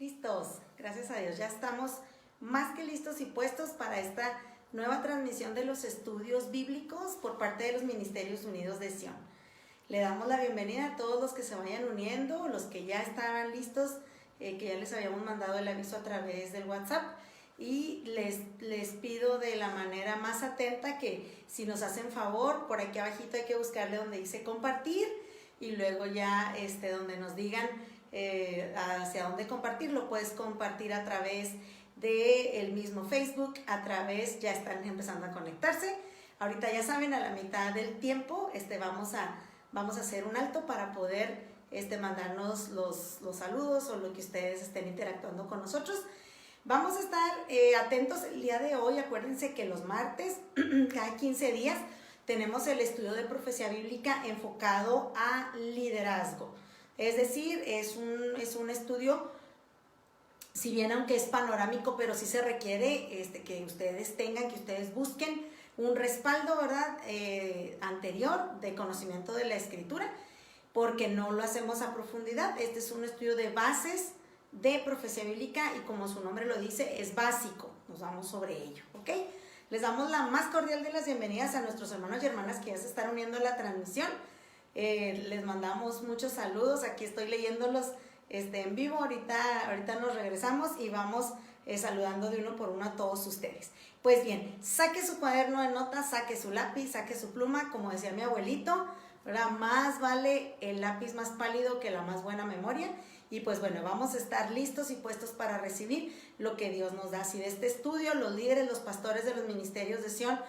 Listos, gracias a Dios, ya estamos más que listos y puestos para esta nueva transmisión de los estudios bíblicos por parte de los Ministerios Unidos de Sion. Le damos la bienvenida a todos los que se vayan uniendo, los que ya estaban listos, que ya les habíamos mandado el aviso a través del WhatsApp, y les pido de la manera más atenta que si nos hacen favor, por aquí abajito hay que buscarle donde dice compartir y luego ya donde nos digan hacia dónde compartirlo. Puedes compartir a través del mismo Facebook, a través, ya están empezando a conectarse. Ahorita ya saben, a la mitad del tiempo vamos a hacer un alto para poder mandarnos los saludos o lo que ustedes estén interactuando con nosotros. Vamos a estar atentos el día de hoy. Acuérdense que los martes, cada 15 días, tenemos el estudio de profecía bíblica enfocado a liderazgo. Es decir, es un estudio, si bien aunque es panorámico, pero sí se requiere que ustedes busquen un respaldo, ¿verdad? Anterior de conocimiento de la escritura, porque no lo hacemos a profundidad. Este es un estudio de bases de profecía bíblica y como su nombre lo dice, es básico. Nos vamos sobre ello, ¿ok? Les damos la más cordial de las bienvenidas a nuestros hermanos y hermanas que ya se están uniendo a la transmisión. Les mandamos muchos saludos. Aquí estoy leyéndolos en vivo. Ahorita nos regresamos y vamos saludando de uno por uno a todos ustedes. Pues bien, saque su cuaderno de notas, saque su lápiz, saque su pluma, como decía mi abuelito, ¿verdad? Más vale el lápiz más pálido que la más buena memoria. Y pues bueno, vamos a estar listos y puestos para recibir lo que Dios nos da. Si de este estudio los líderes, los pastores de los ministerios de Sion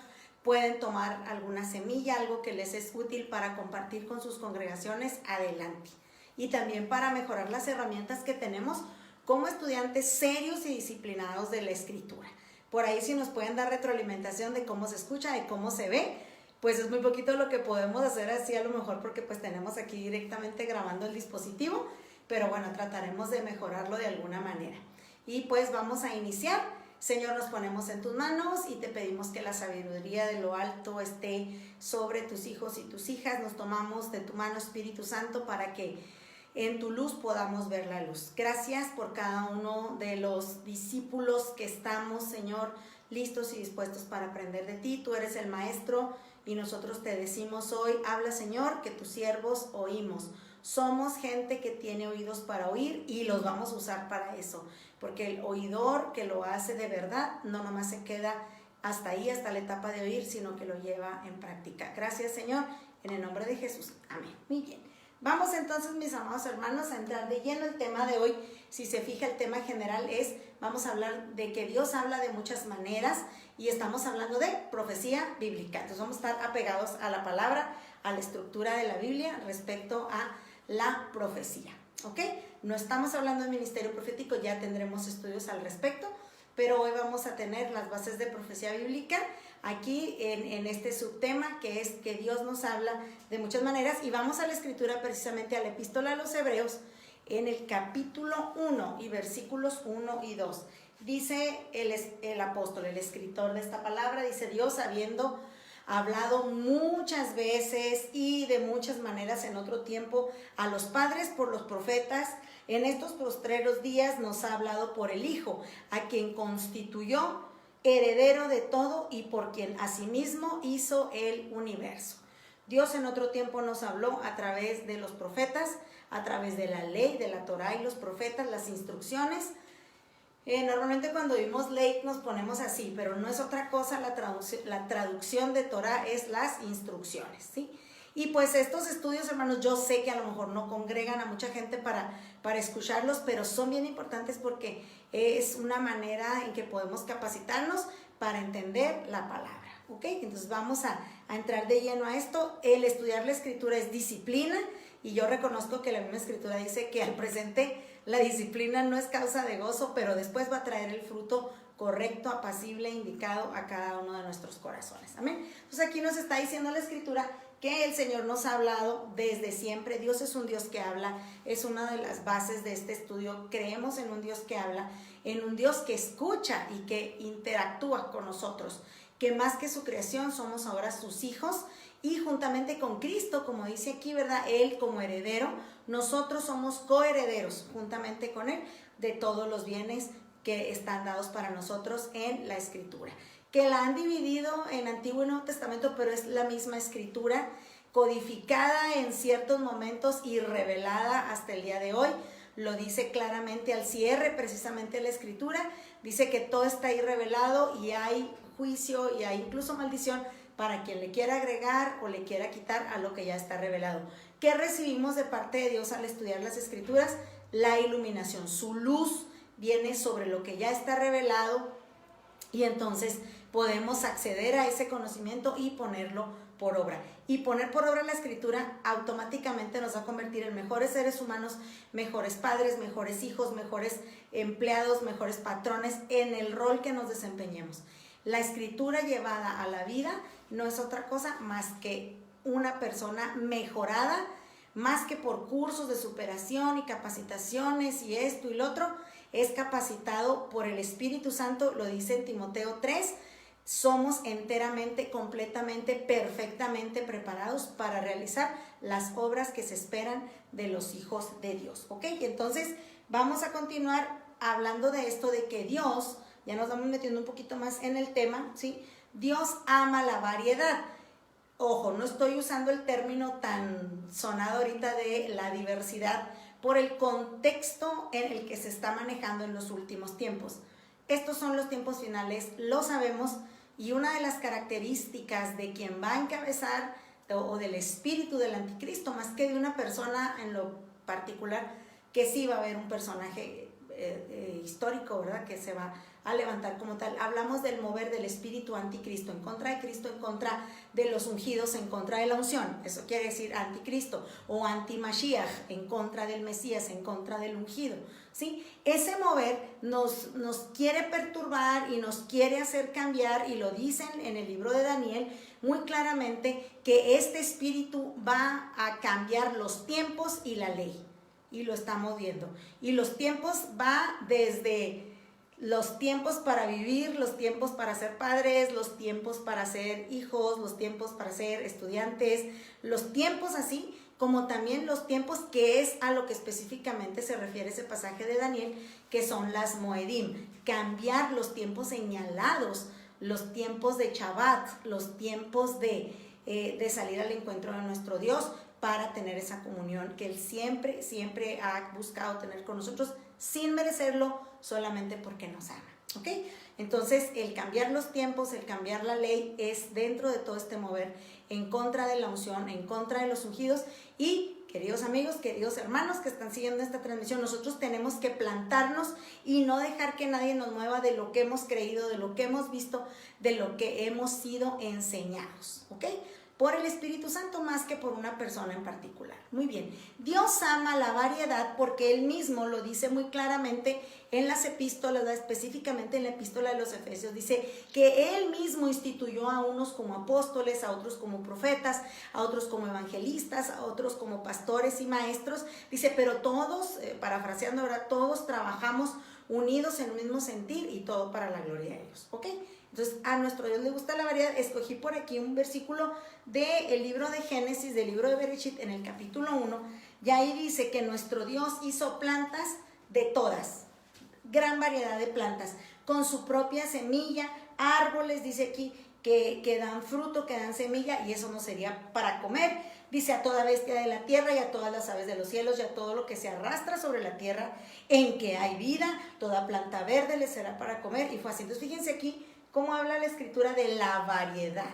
pueden tomar alguna semilla, algo que les es útil para compartir con sus congregaciones, adelante. Y también para mejorar las herramientas que tenemos como estudiantes serios y disciplinados de la escritura. Por ahí si nos pueden dar retroalimentación de cómo se escucha, de cómo se ve, pues es muy poquito lo que podemos hacer así a lo mejor porque pues tenemos aquí directamente grabando el dispositivo, pero bueno, trataremos de mejorarlo de alguna manera. Y pues vamos a iniciar. Señor, nos ponemos en tus manos y te pedimos que la sabiduría de lo alto esté sobre tus hijos y tus hijas. Nos tomamos de tu mano, Espíritu Santo, para que en tu luz podamos ver la luz. Gracias por cada uno de los discípulos que estamos, Señor, listos y dispuestos para aprender de ti. Tú eres el Maestro y nosotros te decimos hoy, habla, Señor, que tus siervos oímos. Somos gente que tiene oídos para oír y los vamos a usar para eso, porque el oidor que lo hace de verdad no nomás se queda hasta ahí, hasta la etapa de oír, sino que lo lleva en práctica. Gracias, Señor, en el nombre de Jesús. Amén. Muy bien. Vamos entonces, mis amados hermanos, a entrar de lleno. El tema de hoy, si se fija, el tema general vamos a hablar de que Dios habla de muchas maneras y estamos hablando de profecía bíblica. Entonces vamos a estar apegados a la palabra, a la estructura de la Biblia respecto a la profecía, ¿ok? No estamos hablando de ministerio profético, ya tendremos estudios al respecto, pero hoy vamos a tener las bases de profecía bíblica aquí en este subtema que es que Dios nos habla de muchas maneras y vamos a la escritura precisamente a la epístola a los Hebreos en el capítulo 1 y versículos 1 y 2. Dice el apóstol, el escritor de esta palabra, dice: Dios, habiendo hablado muchas veces y de muchas maneras en otro tiempo a los padres por los profetas, en estos postreros días nos ha hablado por el Hijo, a quien constituyó heredero de todo y por quien asimismo hizo el universo. Dios en otro tiempo nos habló a través de los profetas, a través de la ley, de la Torá y los profetas, las instrucciones. Normalmente cuando vimos ley nos ponemos así, pero no es otra cosa, la traducción de Torah es las instrucciones, ¿sí? Y pues estos estudios, hermanos, yo sé que a lo mejor no congregan a mucha gente para escucharlos, pero son bien importantes porque es una manera en que podemos capacitarnos para entender la palabra, ¿ok? Entonces vamos a entrar de lleno a esto. El estudiar la escritura es disciplina y yo reconozco que la misma escritura dice que al presente la disciplina no es causa de gozo, pero después va a traer el fruto correcto, apacible, indicado a cada uno de nuestros corazones. Amén. Entonces aquí nos está diciendo la escritura que el Señor nos ha hablado desde siempre. Dios es un Dios que habla, es una de las bases de este estudio. Creemos en un Dios que habla, en un Dios que escucha y que interactúa con nosotros, que más que su creación somos ahora sus hijos y juntamente con Cristo, como dice aquí, ¿verdad? Él como heredero, nosotros somos coherederos juntamente con Él, de todos los bienes que están dados para nosotros en la Escritura. Que la han dividido en Antiguo y Nuevo Testamento, pero es la misma Escritura, codificada en ciertos momentos y revelada hasta el día de hoy. Lo dice claramente al cierre precisamente la Escritura, dice que todo está ahí revelado y hay juicio y hay incluso maldición para quien le quiera agregar o le quiera quitar a lo que ya está revelado. ¿Qué recibimos de parte de Dios al estudiar las Escrituras? La iluminación, su luz viene sobre lo que ya está revelado y entonces podemos acceder a ese conocimiento y ponerlo por obra. Y poner por obra la Escritura automáticamente nos va a convertir en mejores seres humanos, mejores padres, mejores hijos, mejores empleados, mejores patrones en el rol que nos desempeñemos. La Escritura llevada a la vida no es otra cosa más que una persona mejorada, más que por cursos de superación y capacitaciones y esto y lo otro, es capacitado por el Espíritu Santo, lo dice en Timoteo 3, somos enteramente, completamente, perfectamente preparados para realizar las obras que se esperan de los hijos de Dios, ¿ok? Entonces vamos a continuar hablando de esto, de que Dios, ya nos vamos metiendo un poquito más en el tema, ¿sí? Dios ama la variedad. Ojo, no estoy usando el término tan sonado ahorita de la diversidad por el contexto en el que se está manejando en los últimos tiempos. Estos son los tiempos finales, lo sabemos, y una de las características de quien va a encabezar o del espíritu del anticristo, más que de una persona en lo particular, que sí va a haber un personaje histórico, ¿verdad?, que se va a levantar como tal. Hablamos del mover del espíritu anticristo, en contra de Cristo, en contra de los ungidos, en contra de la unción. Eso quiere decir anticristo, o anti-Mashiach, en contra del Mesías, en contra del ungido, ¿sí? Ese mover nos quiere perturbar y nos quiere hacer cambiar, y lo dicen en el libro de Daniel muy claramente, que este espíritu va a cambiar los tiempos y la ley, y lo estamos viendo. Y los tiempos va desde los tiempos para vivir, los tiempos para ser padres, los tiempos para ser hijos, los tiempos para ser estudiantes, los tiempos así, como también los tiempos que es a lo que específicamente se refiere ese pasaje de Daniel, que son las Moedim, cambiar los tiempos señalados, los tiempos de Shabbat, los tiempos de salir al encuentro de nuestro Dios para tener esa comunión que Él siempre, siempre ha buscado tener con nosotros sin merecerlo, solamente porque nos ama, ¿ok? Entonces, el cambiar los tiempos, el cambiar la ley es dentro de todo este mover en contra de la unción, en contra de los ungidos. Y, queridos amigos, queridos hermanos que están siguiendo esta transmisión, nosotros tenemos que plantarnos y no dejar que nadie nos mueva de lo que hemos creído, de lo que hemos visto, de lo que hemos sido enseñados, ¿ok? Por el Espíritu Santo más que por una persona en particular. Muy bien, Dios ama la variedad porque Él mismo lo dice muy claramente en las epístolas, específicamente en la epístola de los Efesios, dice que Él mismo instituyó a unos como apóstoles, a otros como profetas, a otros como evangelistas, a otros como pastores y maestros, dice, pero todos, parafraseando ahora, todos trabajamos unidos en un mismo sentir y todo para la gloria de Dios, ¿ok? Entonces, a nuestro Dios le gusta la variedad. Escogí por aquí un versículo del libro de Génesis, del libro de Bereshit, en el capítulo 1, y ahí dice que nuestro Dios hizo plantas de todas, gran variedad de plantas, con su propia semilla, árboles, dice aquí, que dan fruto, que dan semilla, y eso no sería para comer. Dice a toda bestia de la tierra y a todas las aves de los cielos y a todo lo que se arrastra sobre la tierra en que hay vida, toda planta verde les será para comer. Y fue así. Entonces, fíjense aquí cómo habla la Escritura de la variedad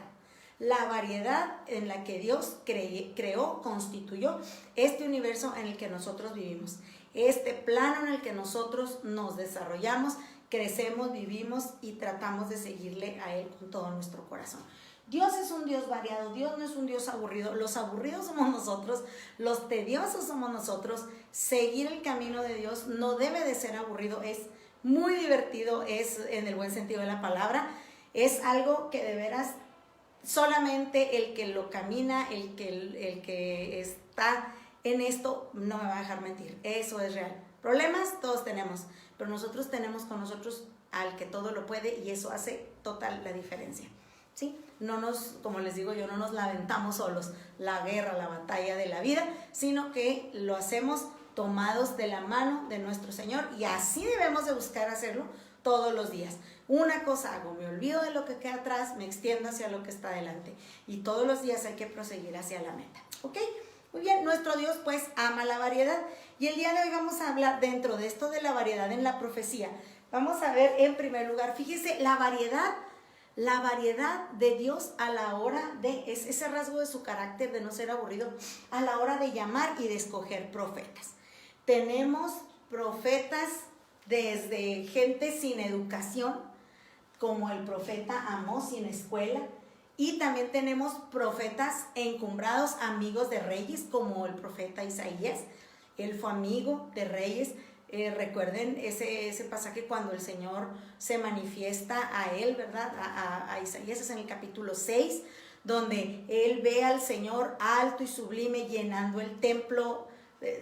en la que Dios creó, constituyó este universo en el que nosotros vivimos, este plano en el que nosotros nos desarrollamos, crecemos, vivimos y tratamos de seguirle a Él con todo nuestro corazón. Dios es un Dios variado, Dios no es un Dios aburrido. Los aburridos somos nosotros, los tediosos somos nosotros. Seguir el camino de Dios no debe de ser aburrido, es muy divertido, es en el buen sentido de la palabra, es algo que de veras solamente el que lo camina, el que está en esto no me va a dejar mentir, eso es real. Problemas todos tenemos, pero nosotros tenemos con nosotros al que todo lo puede y eso hace total la diferencia, ¿sí? No nos, como les digo yo, no nos la aventamos solos, la guerra, la batalla de la vida, sino que lo hacemos tomados de la mano de nuestro Señor, y así debemos de buscar hacerlo todos los días. Una cosa hago, me olvido de lo que queda atrás, me extiendo hacia lo que está adelante, y todos los días hay que proseguir hacia la meta, ¿ok? Muy bien, nuestro Dios pues ama la variedad, y el día de hoy vamos a hablar dentro de esto de la variedad en la profecía. Vamos a ver en primer lugar, fíjese, la variedad de Dios a la hora de, es ese rasgo de su carácter de no ser aburrido, a la hora de llamar y de escoger profetas. Tenemos profetas desde gente sin educación, como el profeta Amós sin escuela, y también tenemos profetas encumbrados, amigos de reyes, como el profeta Isaías. Él fue amigo de reyes. Recuerden ese pasaje cuando el Señor se manifiesta a él, ¿verdad? A Isaías, es en el capítulo 6, donde él ve al Señor alto y sublime llenando el templo,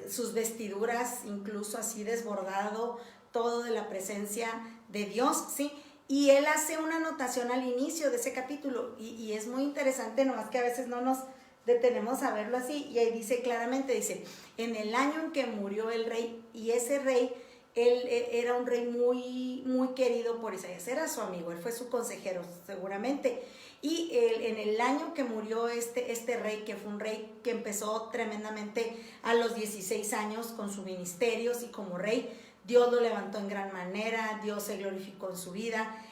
sus vestiduras incluso así desbordado, todo de la presencia de Dios, ¿sí? Y él hace una anotación al inicio de ese capítulo, y es muy interesante, nomás que a veces no nos detenemos a verlo así, y ahí dice claramente, dice, en el año en que murió el rey, y ese rey, él era un rey muy, muy querido por Isaías, era su amigo, él fue su consejero seguramente, y en el año que murió este rey, que fue un rey que empezó tremendamente a los 16 años con su ministerio, y como rey, Dios lo levantó en gran manera, Dios se glorificó en su vida.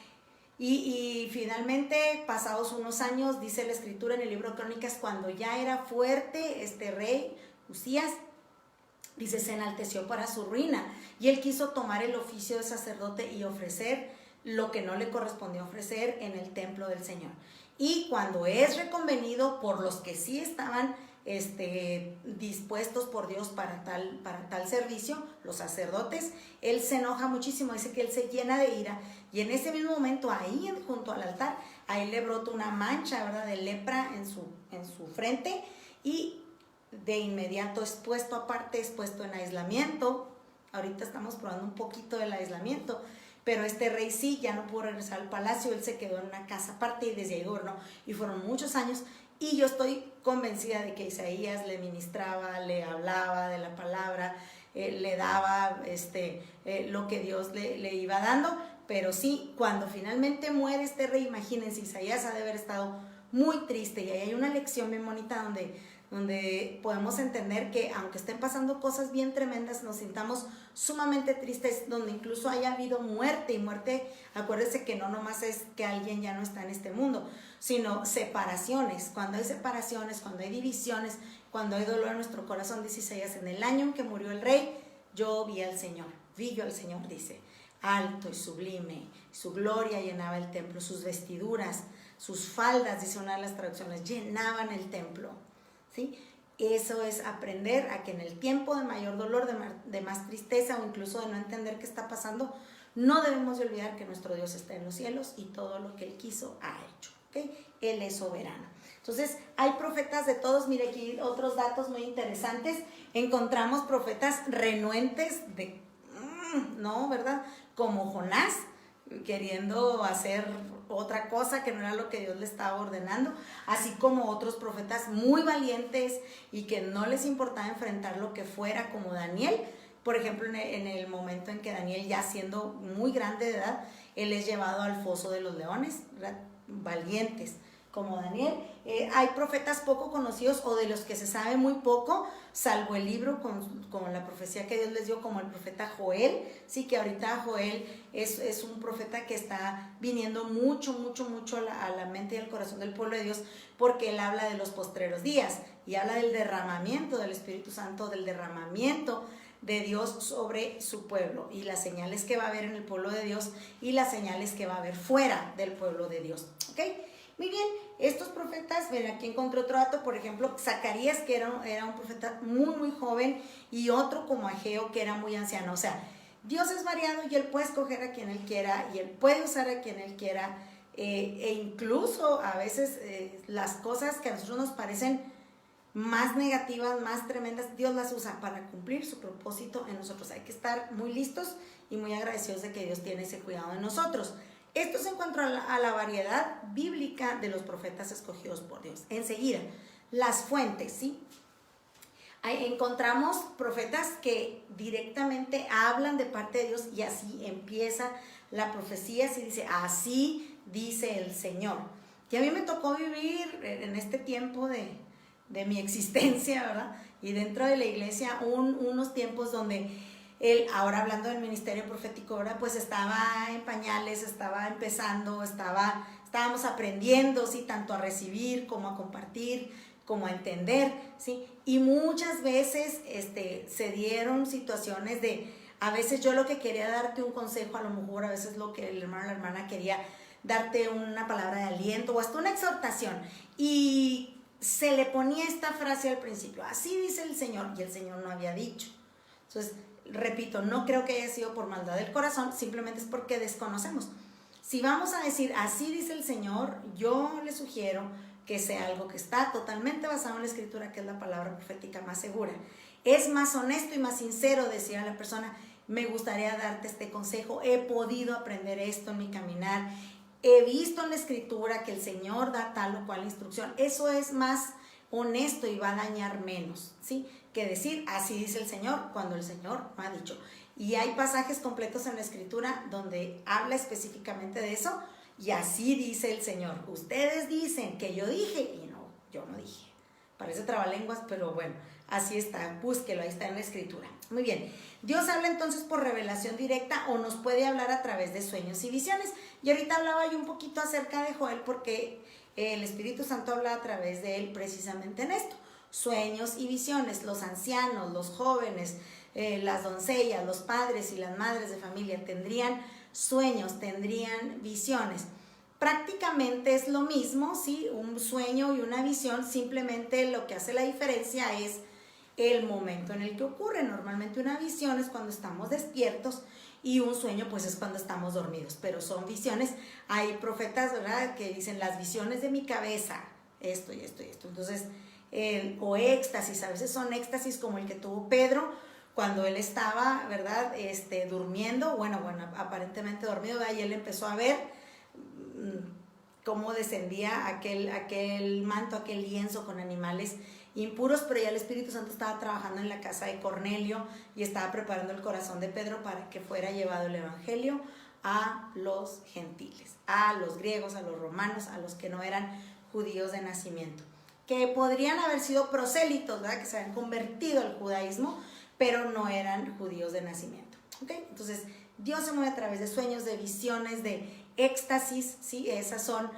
Y finalmente, pasados unos años, dice la escritura en el libro de Crónicas, cuando ya era fuerte este rey, Usías, dice, se enalteció para su ruina, y él quiso tomar el oficio de sacerdote y ofrecer lo que no le correspondía ofrecer en el templo del Señor. Y cuando es reconvenido por los que sí estaban dispuestos por Dios para tal servicio, los sacerdotes, él se enoja muchísimo, dice que él se llena de ira, y en ese mismo momento, ahí junto al altar, a él le brota una mancha, ¿verdad?, de lepra en su frente, y de inmediato es puesto aparte, es puesto en aislamiento. Ahorita estamos probando un poquito del aislamiento, pero este rey sí, ya no pudo regresar al palacio, él se quedó en una casa aparte y desde ahí gobernó, y fueron muchos años. Y yo estoy convencida de que Isaías le ministraba, le hablaba de la palabra, le daba lo que Dios le iba dando. Pero sí, cuando finalmente muere este rey, imagínense, Isaías ha de haber estado muy triste. Y ahí hay una lección bien bonita donde podemos entender que aunque estén pasando cosas bien tremendas, nos sintamos sumamente tristes, donde incluso haya habido muerte, y muerte, acuérdense que no nomás es que alguien ya no está en este mundo, sino separaciones. Cuando hay separaciones, cuando hay divisiones, cuando hay dolor en nuestro corazón, dice Isaías, en el año en que murió el rey, yo vi al Señor, dice, alto y sublime, su gloria llenaba el templo, sus vestiduras, sus faldas, dice una de las traducciones, llenaban el templo, ¿sí? Eso es aprender a que en el tiempo de mayor dolor, de más tristeza, o incluso de no entender qué está pasando, no debemos de olvidar que nuestro Dios está en los cielos y todo lo que Él quiso ha hecho, ¿okay? Él es soberano. Entonces, hay profetas de todos. Mire aquí otros datos muy interesantes. Encontramos profetas renuentes no, ¿verdad? Como Jonás, queriendo hacer otra cosa que no era lo que Dios le estaba ordenando, así como otros profetas muy valientes y que no les importaba enfrentar lo que fuera, como Daniel. Por ejemplo, en el momento en que Daniel, ya siendo muy grande de edad, él es llevado al foso de los leones, ¿verdad? Valientes como Daniel. Hay profetas poco conocidos, o de los que se sabe muy poco, salvo el libro con la profecía que Dios les dio, como el profeta Joel. Sí, que ahorita Joel es un profeta que está viniendo mucho a la mente y al corazón del pueblo de Dios, porque él habla de los postreros días y habla del derramamiento del Espíritu Santo, del derramamiento de Dios sobre su pueblo, y las señales que va a haber en el pueblo de Dios y las señales que va a haber fuera del pueblo de Dios, ¿ok? Muy bien, estos profetas, ven, aquí encontré otro dato, por ejemplo, Zacarías, que era un profeta muy joven, y otro como Ageo, que era muy anciano. O sea, Dios es variado y Él puede escoger a quien Él quiera, y Él puede usar a quien Él quiera, e incluso a veces las cosas que a nosotros nos parecen más negativas, más tremendas, Dios las usa para cumplir su propósito en nosotros. Hay que estar muy listos y muy agradecidos de que Dios tiene ese cuidado de nosotros. Esto se encuentra a la variedad bíblica de los profetas escogidos por Dios. Enseguida, las fuentes, ¿sí? encontramos profetas que directamente hablan de parte de Dios y así empieza la profecía, así dice, así dice el Señor. Y a mí me tocó vivir en este tiempo de mi existencia, ¿verdad? Y dentro de la iglesia unos tiempos donde él, ahora hablando del ministerio profético, ¿verdad? Pues estaba en pañales, estaba empezando, estábamos aprendiendo, ¿sí? Tanto a recibir como a compartir, como a entender, ¿sí? Y muchas veces se dieron situaciones de, a veces yo lo que quería darte un consejo, a lo mejor a veces lo que el hermano o la hermana quería darte una palabra de aliento o hasta una exhortación, y se le ponía esta frase al principio, así dice el Señor, y el Señor no había dicho. Entonces, repito, no creo que haya sido por maldad del corazón, simplemente es porque desconocemos. Si vamos a decir, así dice el Señor, yo le sugiero que sea algo que está totalmente basado en la Escritura, que es la palabra profética más segura. Es más honesto y más sincero decir a la persona, me gustaría darte este consejo, he podido aprender esto en mi caminar, he visto en la Escritura que el Señor da tal o cual instrucción. Eso es más honesto y va a dañar menos, ¿sí? Que decir, así dice el Señor, cuando el Señor no ha dicho. Y hay pasajes completos en la Escritura donde habla específicamente de eso, y así dice el Señor. Ustedes dicen que yo dije, y no, yo no dije. Parece trabalenguas, pero bueno, así está, búsquelo, ahí está en la Escritura. Muy bien, Dios habla entonces por revelación directa o nos puede hablar a través de sueños y visiones. Y ahorita hablaba yo un poquito acerca de Joel porque el Espíritu Santo habla a través de él precisamente en esto. Sueños y visiones, los ancianos, los jóvenes, las doncellas, los padres y las madres de familia tendrían sueños, tendrían visiones. Prácticamente es lo mismo, ¿sí? Un sueño y una visión, simplemente lo que hace la diferencia es el momento en el que ocurre. Normalmente una visión es cuando estamos despiertos y un sueño pues es cuando estamos dormidos, pero son visiones. Hay profetas, ¿verdad?, que dicen las visiones de mi cabeza, esto y esto y esto. Entonces, o éxtasis, a veces son éxtasis como el que tuvo Pedro cuando él estaba, ¿verdad?, durmiendo, bueno, aparentemente dormido, ¿verdad? Y él empezó a ver cómo descendía aquel manto, aquel lienzo con animales impuros, pero ya el Espíritu Santo estaba trabajando en la casa de Cornelio y estaba preparando el corazón de Pedro para que fuera llevado el Evangelio a los gentiles, a los griegos, a los romanos, a los que no eran judíos de nacimiento, que podrían haber sido prosélitos, ¿verdad?, que se habían convertido al judaísmo, pero no eran judíos de nacimiento. ¿Okay? Entonces, Dios se mueve a través de sueños, de visiones, de éxtasis, ¿sí? Esas son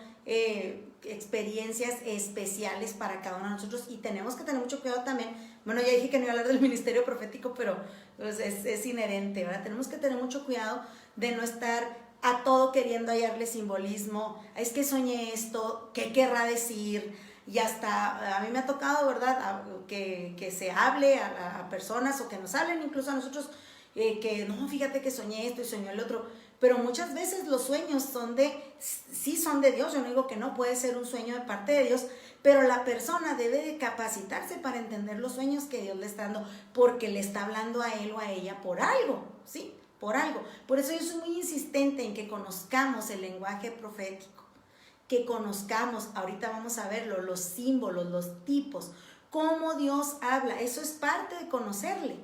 experiencias especiales para cada uno de nosotros y tenemos que tener mucho cuidado también. Bueno, ya dije que no iba a hablar del ministerio profético, pero pues, es inherente, ¿verdad? Tenemos que tener mucho cuidado de no estar a todo queriendo hallarle simbolismo. Es que soñé esto, ¿qué querrá decir? Y hasta a mí me ha tocado, ¿verdad?, que se hable a personas o que nos hablen incluso a nosotros, que no, fíjate que soñé esto y soñé el otro. Pero muchas veces los sueños sí son de Dios. Yo no digo que no, puede ser un sueño de parte de Dios, pero la persona debe de capacitarse para entender los sueños que Dios le está dando, porque le está hablando a él o a ella por algo, ¿sí? Por algo. Por eso yo soy muy insistente en que conozcamos el lenguaje profético, que conozcamos, ahorita vamos a verlo, los símbolos, los tipos, cómo Dios habla. Eso es parte de conocerle.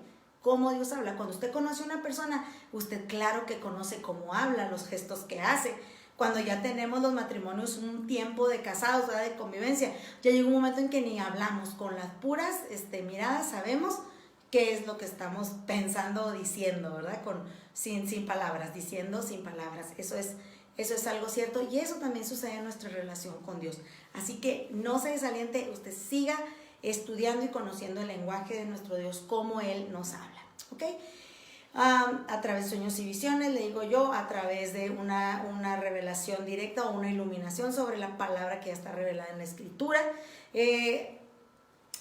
Cómo Dios habla. Cuando usted conoce a una persona, usted claro que conoce cómo habla, los gestos que hace. Cuando ya tenemos los matrimonios un tiempo de casados, ¿verdad?, de convivencia, ya llega un momento en que ni hablamos, con las puras miradas sabemos qué es lo que estamos pensando o diciendo, ¿verdad? Sin palabras, diciendo sin palabras. Eso es algo cierto y eso también sucede en nuestra relación con Dios. Así que no se desaliente, usted siga estudiando y conociendo el lenguaje de nuestro Dios, cómo Él nos habla, ¿ok? A través de sueños y visiones, le digo yo, a través de una revelación directa o una iluminación sobre la palabra que ya está revelada en la Escritura.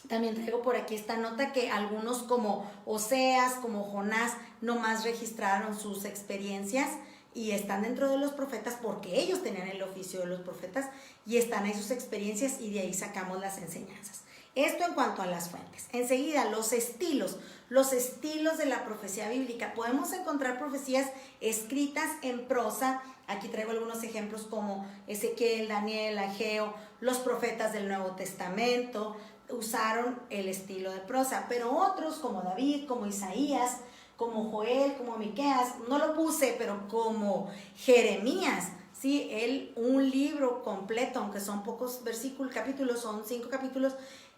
También traigo por aquí esta nota que algunos como Oseas, como Jonás, nomás registraron sus experiencias y están dentro de los profetas porque ellos tenían el oficio de los profetas y están ahí sus experiencias y de ahí sacamos las enseñanzas. Esto en cuanto a las fuentes. Enseguida, los estilos de la profecía bíblica. Podemos encontrar profecías escritas en prosa. Aquí traigo algunos ejemplos como Ezequiel, Daniel, Ageo, los profetas del Nuevo Testamento, usaron el estilo de prosa, pero otros como David, como Isaías, como Joel, como Miqueas, no lo puse, pero como Jeremías, ¿sí? Él, un libro completo, aunque son pocos versículos, capítulos, son 5 capítulos,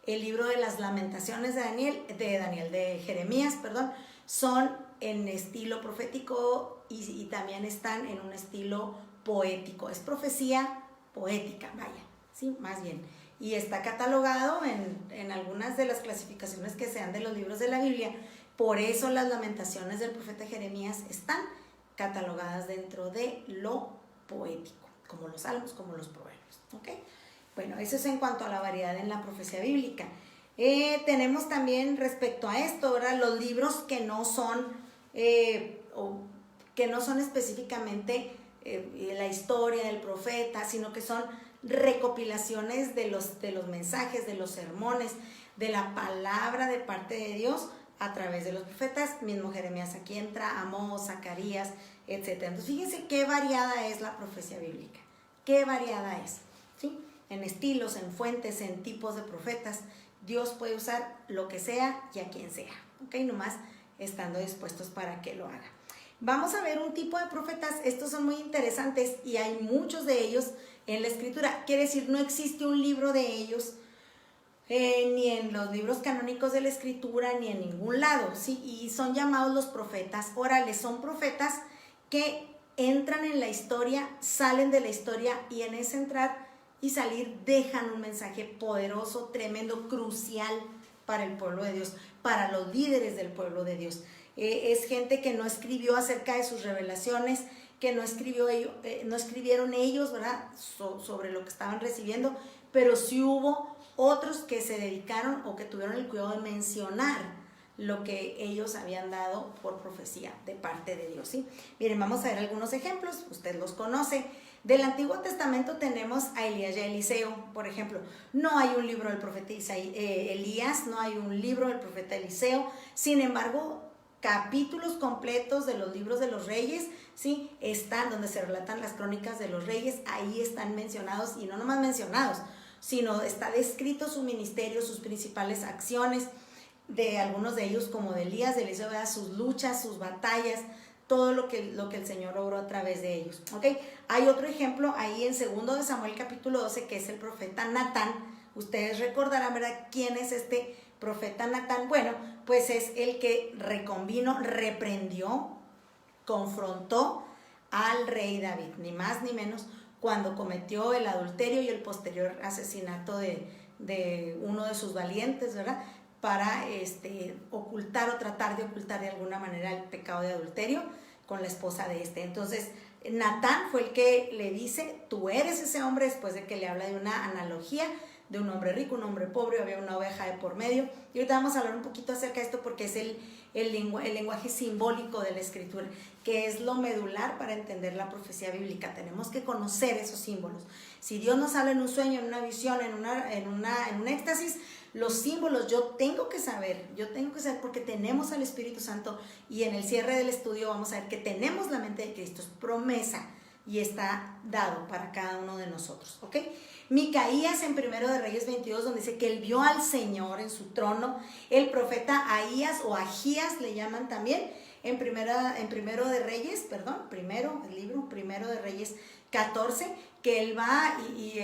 el libro de las lamentaciones de Jeremías, perdón, son en estilo profético y también están en un estilo poético, es profecía poética, vaya, ¿sí? Más bien. Y está catalogado en algunas de las clasificaciones que se dan de los libros de la Biblia. Por eso las lamentaciones del profeta Jeremías están catalogadas dentro de lo poético, como los salmos, como los proverbios. ¿Ok? Bueno, eso es en cuanto a la variedad en la profecía bíblica. Tenemos también respecto a esto, ¿verdad? Los libros que no son específicamente la historia del profeta, sino que son recopilaciones de los mensajes, de los sermones, de la palabra de parte de Dios a través de los profetas. Mismo Jeremías aquí entra, Amós, Zacarías, etc. Entonces fíjense qué variada es la profecía bíblica, qué variada es, ¿sí? En estilos, en fuentes, en tipos de profetas. Dios puede usar lo que sea y a quien sea, ¿ok? Nomás estando dispuestos para que lo haga. Vamos a ver un tipo de profetas, estos son muy interesantes y hay muchos de ellos en la escritura. Quiere decir, no existe un libro de ellos ni en los libros canónicos de la escritura ni en ningún lado, ¿sí? Y son llamados los profetas orales. Son profetas que entran en la historia, salen de la historia y en ese entrar y salir dejan un mensaje poderoso, tremendo, crucial para el pueblo de Dios, para los líderes del pueblo de Dios. Es gente que no escribió acerca de sus revelaciones, que no escribieron ellos, ¿verdad? Sobre lo que estaban recibiendo, pero sí hubo otros que se dedicaron o que tuvieron el cuidado de mencionar lo que ellos habían dado por profecía de parte de Dios, ¿sí? Miren, vamos a ver algunos ejemplos, usted los conoce. Del Antiguo Testamento tenemos a Elías y a Eliseo, por ejemplo. No hay un libro del profeta Elías, no hay un libro del profeta Eliseo, sin embargo, capítulos completos de los libros de los reyes, ¿sí? Están donde se relatan las crónicas de los reyes, ahí están mencionados, y no nomás mencionados, sino está descrito su ministerio, sus principales acciones, de algunos de ellos como de Elías, de Eliseo, sus luchas, sus batallas, todo lo que el Señor obró a través de ellos, ¿ok? Hay otro ejemplo ahí en 2 de Samuel capítulo 12, que es el profeta Natán. Ustedes recordarán, ¿verdad?, quién es este profeta Natán. Bueno, pues es el que reprendió, confrontó al rey David, ni más ni menos, cuando cometió el adulterio y el posterior asesinato de uno de sus valientes, ¿verdad?, para ocultar o tratar de ocultar de alguna manera el pecado de adulterio con la esposa de este. Entonces, Natán fue el que le dice, tú eres ese hombre, después de que le habla de una analogía de un hombre rico, un hombre pobre, había una oveja de por medio. Y ahorita vamos a hablar un poquito acerca de esto porque es el lenguaje simbólico de la escritura, que es lo medular para entender la profecía bíblica. Tenemos que conocer esos símbolos. Si Dios nos habla en un sueño, en una visión, en un éxtasis, los símbolos yo tengo que saber porque tenemos al Espíritu Santo, y en el cierre del estudio vamos a ver que tenemos la mente de Cristo, es promesa y está dado para cada uno de nosotros, ¿ok? Micaías en 1 de Reyes 22, donde dice que él vio al Señor en su trono. El profeta Ahías o Agías le llaman también, en Primero de Reyes 14, que él va y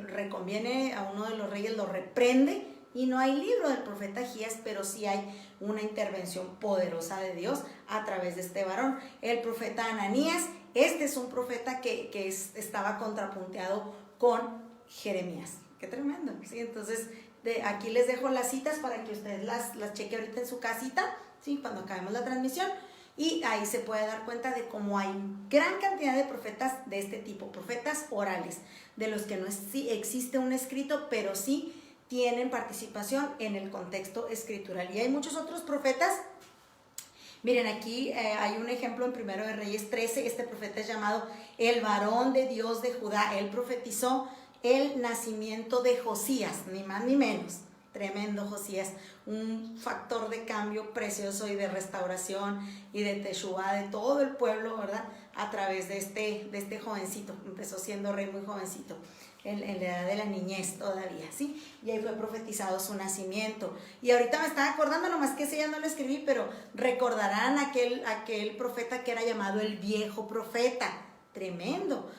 reconviene a uno de los reyes, lo reprende, y no hay libro del profeta Agías, pero sí hay una intervención poderosa de Dios a través de este varón. El profeta Ananías, este es un profeta que estaba contrapunteado con Jeremías. Qué tremendo, ¿sí? Entonces, aquí les dejo las citas para que ustedes las chequen ahorita en su casita, ¿sí?, cuando acabemos la transmisión, y ahí se puede dar cuenta de cómo hay gran cantidad de profetas de este tipo, profetas orales, de los que no existe un escrito, pero sí tienen participación en el contexto escritural. Y hay muchos otros profetas. Miren, aquí hay un ejemplo en 1 de Reyes 13, este profeta es llamado el varón de Dios de Judá. Él profetizó el nacimiento de Josías, ni más ni menos. Tremendo Josías, un factor de cambio precioso y de restauración y de teshuvá de todo el pueblo, ¿verdad?, a través de este jovencito. Empezó siendo rey muy jovencito, en la edad de la niñez todavía, ¿sí? Y ahí fue profetizado su nacimiento. Y ahorita me estaba acordando, nomás que ese ya no lo escribí, pero recordarán aquel profeta que era llamado el viejo profeta. Tremendo,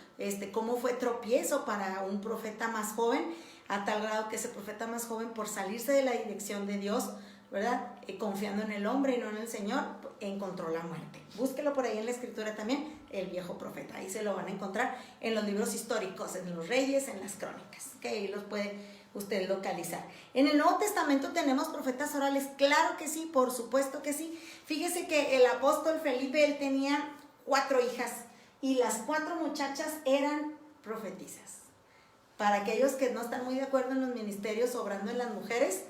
cómo fue tropiezo para un profeta más joven, a tal grado que ese profeta más joven, por salirse de la dirección de Dios, ¿verdad? Confiando en el hombre y no en el Señor, encontró la muerte. Búsquelo por ahí en la escritura también, el viejo profeta. Ahí se lo van a encontrar en los libros históricos, en los reyes, en las crónicas, que ahí los puede usted localizar. En el Nuevo Testamento tenemos profetas orales, claro que sí, por supuesto que sí. Fíjese que el apóstol Felipe, él tenía 4 hijas y las 4 muchachas eran profetisas. Para aquellos que no están muy de acuerdo en los ministerios obrando en las mujeres,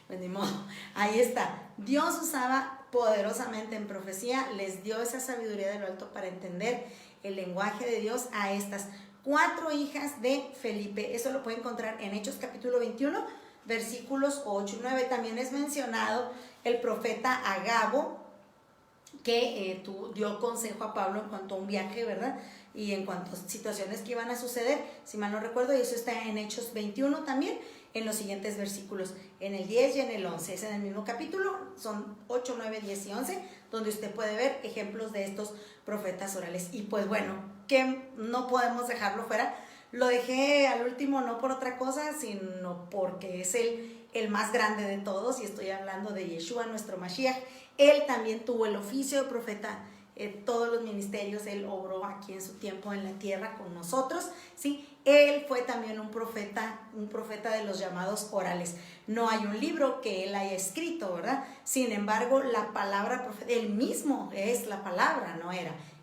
pues ni modo, ahí está. Dios usaba poderosamente en profecía, les dio esa sabiduría de lo alto para entender el lenguaje de Dios a estas 4 hijas de Felipe. Eso lo puede encontrar en Hechos capítulo 21, versículos 8 y 9. También es mencionado el profeta Agabo, que dio consejo a Pablo en cuanto a un viaje, ¿verdad? Y en cuanto a situaciones que iban a suceder, si mal no recuerdo, y eso está en Hechos 21 también, en los siguientes versículos, en el 10 y en el 11, es en el mismo capítulo, son 8, 9, 10 y 11, donde usted puede ver ejemplos de estos profetas orales. Y pues bueno, que no podemos dejarlo fuera, lo dejé al último no por otra cosa, sino porque es el más grande de todos, y estoy hablando de Yeshua, nuestro Mashiach. Él también tuvo el oficio de profeta, todos los ministerios, él obró aquí en su tiempo en la tierra con nosotros, ¿sí? Él fue también un profeta de los llamados orales. No hay un libro que él haya escrito, ¿verdad? Sin embargo, la palabra profeta, él mismo es la palabra,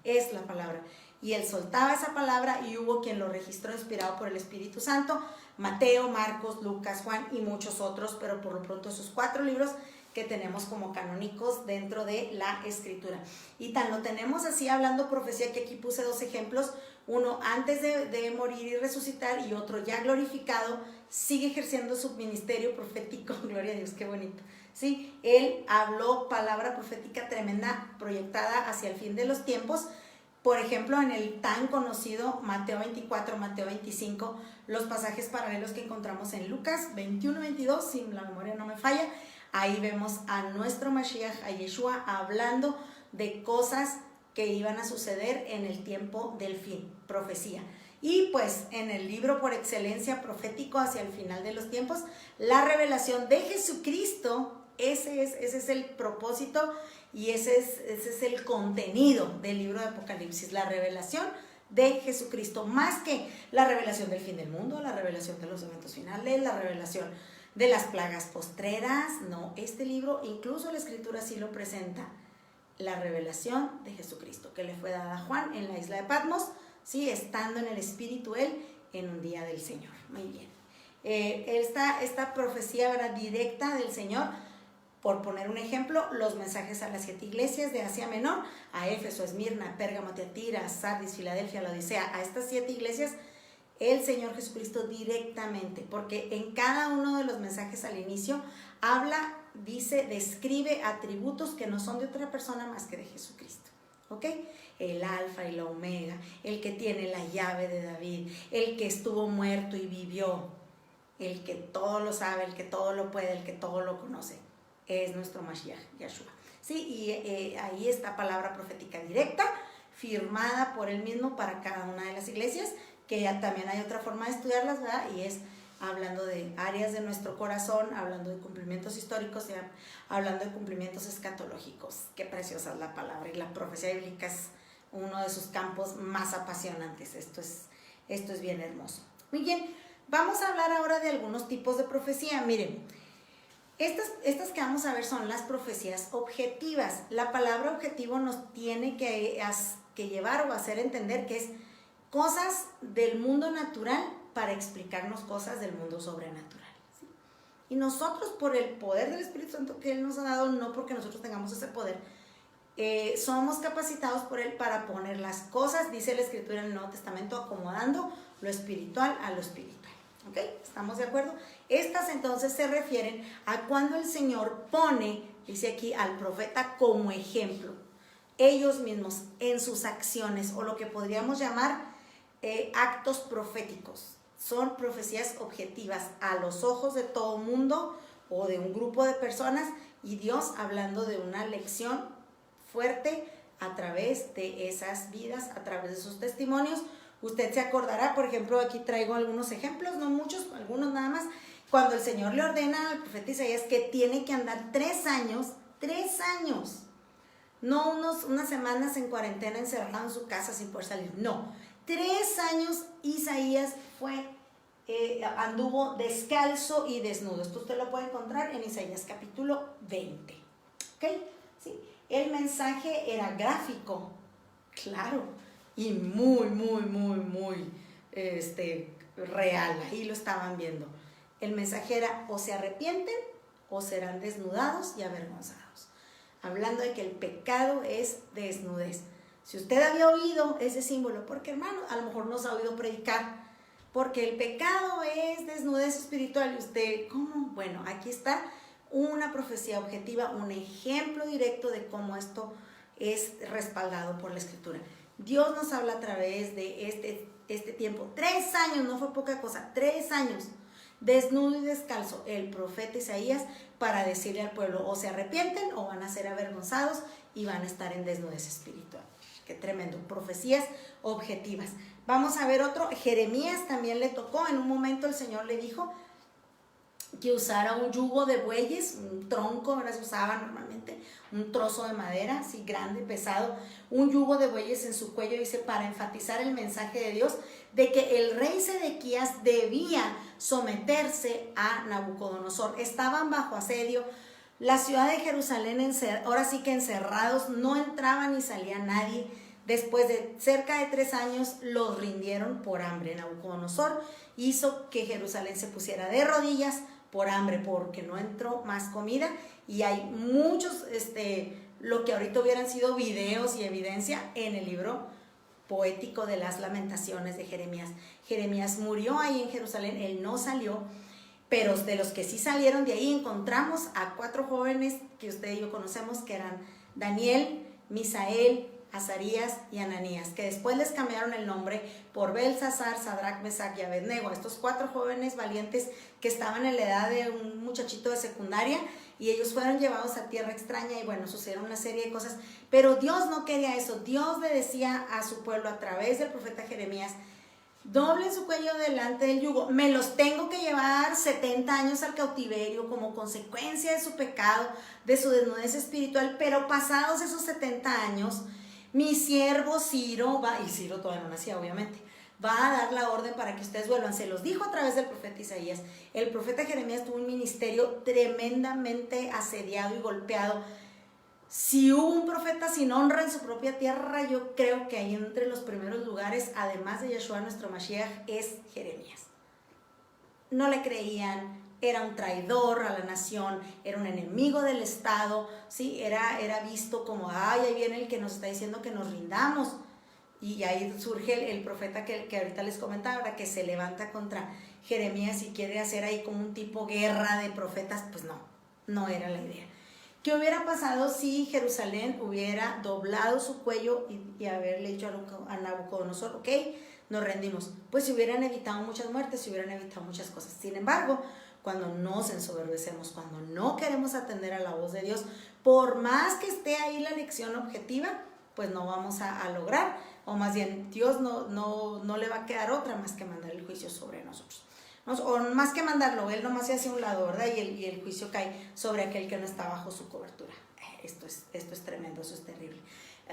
es la palabra. Y él soltaba esa palabra y hubo quien lo registró inspirado por el Espíritu Santo, Mateo, Marcos, Lucas, Juan y muchos otros, pero por lo pronto esos 4 libros que tenemos como canónicos dentro de la escritura. Y tan lo tenemos así, hablando profecía, que aquí puse 2 ejemplos, uno antes de morir y resucitar, y otro ya glorificado, sigue ejerciendo su ministerio profético. Gloria a Dios, qué bonito, ¿sí? Él habló palabra profética tremenda, proyectada hacia el fin de los tiempos. Por ejemplo, en el tan conocido Mateo 24, Mateo 25, los pasajes paralelos que encontramos en Lucas 21, 22, si la memoria no me falla. Ahí vemos a nuestro Mashiach, a Yeshua, hablando de cosas que iban a suceder en el tiempo del fin, profecía. Y pues en el libro por excelencia profético hacia el final de los tiempos, la revelación de Jesucristo, ese es el propósito y ese es el contenido del libro de Apocalipsis, la revelación de Jesucristo, más que la revelación del fin del mundo, la revelación de los eventos finales, la revelación de las plagas postreras. No, este libro, incluso la escritura sí lo presenta, la revelación de Jesucristo, que le fue dada a Juan en la isla de Patmos, sí, estando en el Espíritu él en un día del Señor. Muy bien. Esta profecía, ¿verdad?, directa del Señor, por poner un ejemplo, los mensajes a las 7 iglesias de Asia Menor, a Éfeso, Esmirna, Pérgamo, Tiatira, Sardis, Filadelfia, Laodicea, a estas 7 iglesias, el Señor Jesucristo directamente, porque en cada uno de los mensajes al inicio habla, dice, describe atributos que no son de otra persona más que de Jesucristo, ¿ok? El alfa y la omega, el que tiene la llave de David, el que estuvo muerto y vivió, el que todo lo sabe, el que todo lo puede, el que todo lo conoce, es nuestro Mashiach, Yeshua. Sí, y ahí está palabra profética directa, firmada por él mismo para cada una de las iglesias, que ya también hay otra forma de estudiarlas, ¿verdad? Y es hablando de áreas de nuestro corazón, hablando de cumplimientos históricos y hablando de cumplimientos escatológicos. Qué preciosa es la palabra, y la profecía bíblica es uno de sus campos más apasionantes. Esto es bien hermoso. Muy bien, vamos a hablar ahora de algunos tipos de profecía. Miren, estas que vamos a ver son las profecías objetivas. La palabra objetivo nos tiene que llevar o hacer entender que es cosas del mundo natural para explicarnos cosas del mundo sobrenatural, ¿sí? Y nosotros, por el poder del Espíritu Santo que Él nos ha dado, no porque nosotros tengamos ese poder, somos capacitados por Él para poner las cosas, dice la Escritura en el Nuevo Testamento, acomodando lo espiritual a lo espiritual, ¿ok? ¿Estamos de acuerdo? Estas entonces se refieren a cuando el Señor pone, dice aquí, al profeta como ejemplo. ellos mismos en sus acciones, o lo que podríamos llamar actos proféticos. Son profecías objetivas a los ojos de todo mundo o de un grupo de personas, y Dios hablando de una lección fuerte a través de esas vidas, a través de sus testimonios. Usted se acordará, por ejemplo, aquí traigo algunos ejemplos, no muchos, algunos nada más, cuando el Señor le ordena al profeta Isaías que tiene que andar 3 años, no unas semanas en cuarentena encerrado en su casa sin poder salir, no, 3 años Isaías anduvo descalzo y desnudo. Esto usted lo puede encontrar en Isaías capítulo 20. ¿Ok? ¿Sí? El mensaje era gráfico, claro, y muy real. Ahí lo estaban viendo. El mensaje era: o se arrepienten o serán desnudados y avergonzados. Hablando de que el pecado es desnudez. Si usted había oído ese símbolo, porque hermano, a lo mejor nos ha oído predicar, porque el pecado es desnudez espiritual, y usted, ¿cómo? Bueno, aquí está una profecía objetiva, un ejemplo directo de cómo esto es respaldado por la Escritura. Dios nos habla a través de este tiempo, 3 años, no fue poca cosa, 3 años, desnudo y descalzo, el profeta Isaías, para decirle al pueblo: o se arrepienten o van a ser avergonzados y van a estar en desnudez espiritual. Qué tremendo, profecías objetivas. Vamos a ver otro. Jeremías también le tocó, en un momento el Señor le dijo que usara un yugo de bueyes, un tronco, ahora se usaba normalmente, un trozo de madera así grande, pesado, un yugo de bueyes en su cuello, dice, para enfatizar el mensaje de Dios de que el rey Sedequías debía someterse a Nabucodonosor. Estaban bajo asedio, la ciudad de Jerusalén ahora sí que encerrados, no entraba ni salía nadie. Después de cerca de 3 años los rindieron por hambre. Nabucodonosor hizo que Jerusalén se pusiera de rodillas por hambre, porque no entró más comida, y hay muchos, lo que ahorita hubieran sido videos y evidencia en el libro poético de las Lamentaciones de Jeremías. Jeremías murió ahí en Jerusalén, él no salió, pero de los que sí salieron de ahí encontramos a 4 jóvenes que usted y yo conocemos, que eran Daniel, Misael, Azarías y Ananías, que después les cambiaron el nombre por Belsasar, Sadrach, Mesach y Abednego. Estos 4 jóvenes valientes que estaban en la edad de un muchachito de secundaria, y ellos fueron llevados a tierra extraña, y bueno, sucedieron una serie de cosas, pero Dios no quería eso. Dios le decía a su pueblo a través del profeta Jeremías: doblen su cuello delante del yugo, me los tengo que llevar 70 años al cautiverio como consecuencia de su pecado, de su desnudez espiritual, pero pasados esos 70 años, mi siervo Ciro y Ciro todavía no nacía obviamente, va a dar la orden para que ustedes vuelvan. Se los dijo a través del profeta Isaías. El profeta Jeremías tuvo un ministerio tremendamente asediado y golpeado. Si hubo un profeta sin honra en su propia tierra, yo creo que ahí entre los primeros lugares, además de Yeshua nuestro Mashiach, es Jeremías. No le creían, era un traidor a la nación, era un enemigo del Estado, ¿sí? Era visto como: ay, ahí viene el que nos está diciendo que nos rindamos. Y ahí surge el profeta que ahorita les comentaba, que se levanta contra Jeremías y quiere hacer ahí como un tipo guerra de profetas. Pues no era la idea. ¿Qué hubiera pasado si Jerusalén hubiera doblado su cuello y haberle dicho a Nabucodonosor: ok, nos rendimos? Pues se hubieran evitado muchas muertes, se hubieran evitado muchas cosas. Sin embargo, cuando nos ensoberbecemos, cuando no queremos atender a la voz de Dios, por más que esté ahí la lección objetiva, pues no vamos a lograr, o más bien Dios no le va a quedar otra más que mandar el juicio sobre nosotros. O más que mandarlo, Él nomás se hace a un lado, ¿verdad? Y el juicio cae sobre aquel que no está bajo su cobertura. Esto es tremendo, eso es terrible.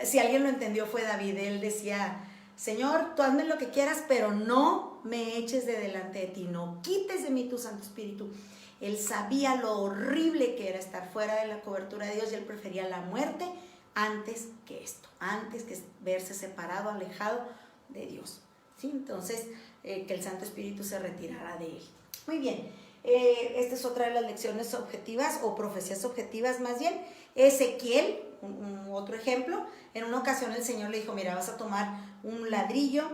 Si alguien lo entendió fue David. Él decía: Señor, tú hazme lo que quieras, pero no me eches de delante de ti, no quites de mí tu Santo Espíritu. Él sabía lo horrible que era estar fuera de la cobertura de Dios, y él prefería la muerte antes que esto, antes que verse separado, alejado de Dios, ¿sí? Entonces, que el Santo Espíritu se retirara de él. Muy bien, esta es otra de las lecciones objetivas, o profecías objetivas más bien. Ezequiel, otro ejemplo. En una ocasión el Señor le dijo: mira, vas a tomar un ladrillo.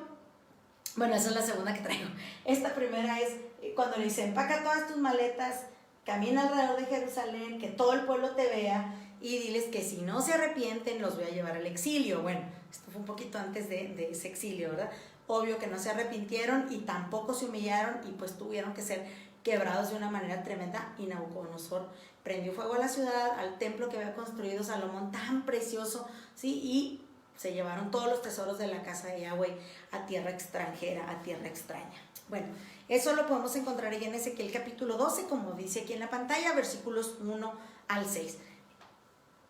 Bueno, esa es la segunda que traigo. Esta primera es cuando le dice: empaca todas tus maletas, camina alrededor de Jerusalén, que todo el pueblo te vea, y diles que si no se arrepienten los voy a llevar al exilio. Bueno, esto fue un poquito antes de ese exilio, ¿verdad? Obvio que no se arrepintieron y tampoco se humillaron y pues tuvieron que ser quebrados de una manera tremenda, y Nabucodonosor prendió fuego a la ciudad, al templo que había construido Salomón tan precioso, ¿sí? Y se llevaron todos los tesoros de la casa de Yahweh a tierra extranjera, a tierra extraña. Bueno, eso lo podemos encontrar ahí en Ezequiel capítulo 12, como dice aquí en la pantalla, versículos 1 al 6.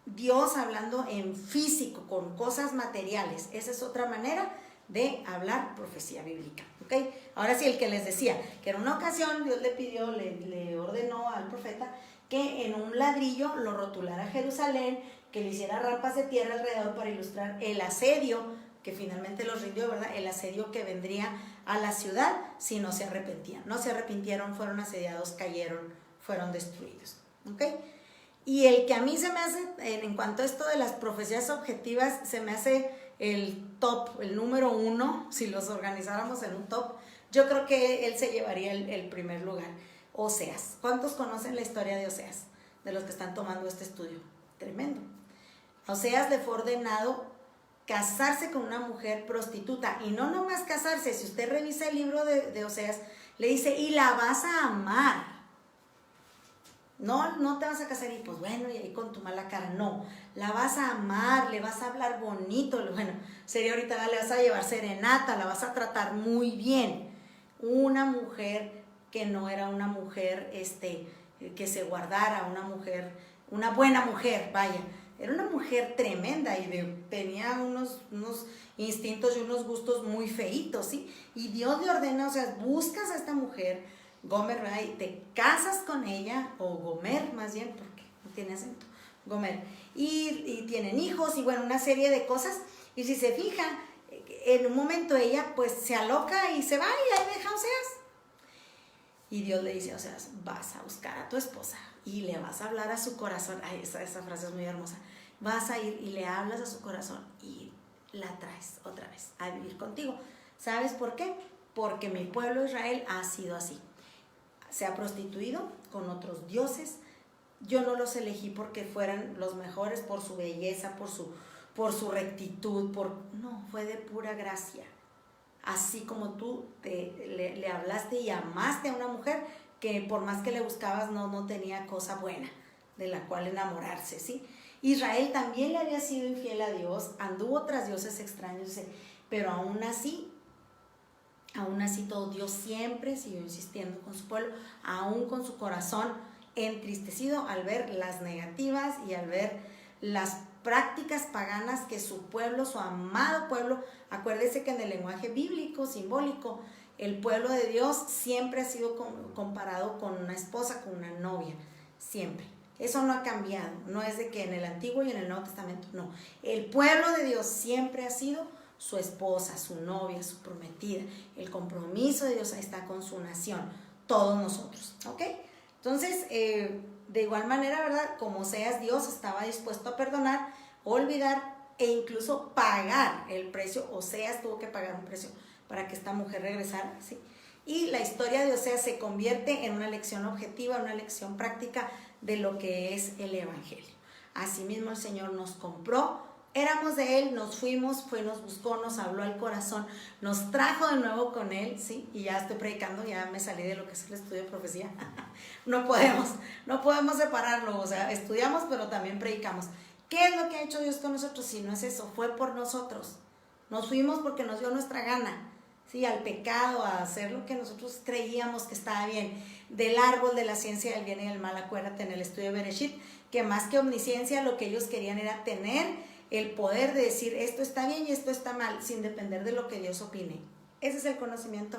Dios hablando en físico, con cosas materiales. Esa es otra manera de hablar profecía bíblica, ¿ok? Ahora sí, el que les decía, que en una ocasión Dios le pidió, le ordenó al profeta que en un ladrillo lo rotulara Jerusalén, que le hiciera rampas de tierra alrededor para ilustrar el asedio, que finalmente los rindió, ¿verdad? El asedio que vendría a la ciudad si no se arrepentían. No se arrepintieron, fueron asediados, cayeron, fueron destruidos, ¿ok? Y el que a mí se me hace, en cuanto a esto de las profecías objetivas, se me hace el top, el número 1, si los organizáramos en un top, yo creo que él se llevaría el primer lugar. Oseas. ¿Cuántos conocen la historia de Oseas? De los que están tomando este estudio. Tremendo. A Oseas le fue ordenado casarse con una mujer prostituta, y no nomás casarse. Si usted revisa el libro de Oseas, le dice, y la vas a amar. No te vas a casar y pues bueno, y ahí con tu mala cara, no, la vas a amar, le vas a hablar bonito, bueno, sería ahorita, le vas a llevar serenata, la vas a tratar muy bien. Una mujer que no era una mujer que se guardara, una buena mujer, vaya, era una mujer tremenda y tenía unos instintos y unos gustos muy feitos, ¿sí? Y Dios le ordena, o sea, buscas a esta mujer, Gomer, ¿verdad? Y te casas con ella, o Gomer más bien, porque no tiene acento, Gomer, y tienen hijos y bueno, una serie de cosas. Y si se fijan, en un momento ella pues se aloca y se va y ahí deja a Oseas. Y Dios le dice a Oseas, vas a buscar a tu esposa y le vas a hablar a su corazón. Ay, esa frase es muy hermosa. Vas a ir y le hablas a su corazón y la traes otra vez a vivir contigo. ¿Sabes por qué? Porque mi pueblo Israel ha sido así. Se ha prostituido con otros dioses. Yo no los elegí porque fueran los mejores por su belleza, por su rectitud, no, fue de pura gracia. Así como tú le hablaste y amaste a una mujer que por más que le buscabas no tenía cosa buena de la cual enamorarse, ¿sí? Israel también le había sido infiel a Dios, anduvo tras dioses extraños, pero aún así todo, Dios siempre siguió insistiendo con su pueblo, aún con su corazón entristecido al ver las negativas y al ver las prácticas paganas que su pueblo, su amado pueblo, acuérdese que en el lenguaje bíblico, simbólico, el pueblo de Dios siempre ha sido comparado con una esposa, con una novia, siempre. Eso no ha cambiado, no es de que en el Antiguo y en el Nuevo Testamento, no. El pueblo de Dios siempre ha sido su esposa, su novia, su prometida. El compromiso de Dios ahí está con su nación, todos nosotros, ¿ok? Entonces, de igual manera, ¿verdad? Como Oseas, Dios estaba dispuesto a perdonar, olvidar e incluso pagar el precio. Oseas tuvo que pagar un precio para que esta mujer regresara, ¿sí? Y la historia de Oseas se convierte en una lección objetiva, una lección práctica de lo que es el Evangelio. Asimismo, el Señor nos compró. Éramos de Él, nos fuimos, nos buscó, nos habló al corazón, nos trajo de nuevo con Él, ¿sí? Y ya estoy predicando, ya me salí de lo que es el estudio de profecía. No podemos separarlo, o sea, estudiamos, pero también predicamos. ¿Qué es lo que ha hecho Dios con nosotros? Si no es eso, fue por nosotros. Nos fuimos porque nos dio nuestra gana, ¿sí? Al pecado, a hacer lo que nosotros creíamos que estaba bien. Del árbol de la ciencia del bien y del mal, acuérdate en el estudio de Bereshit, que más que omnisciencia, lo que ellos querían era tener el poder de decir esto está bien y esto está mal, sin depender de lo que Dios opine. Ese es el conocimiento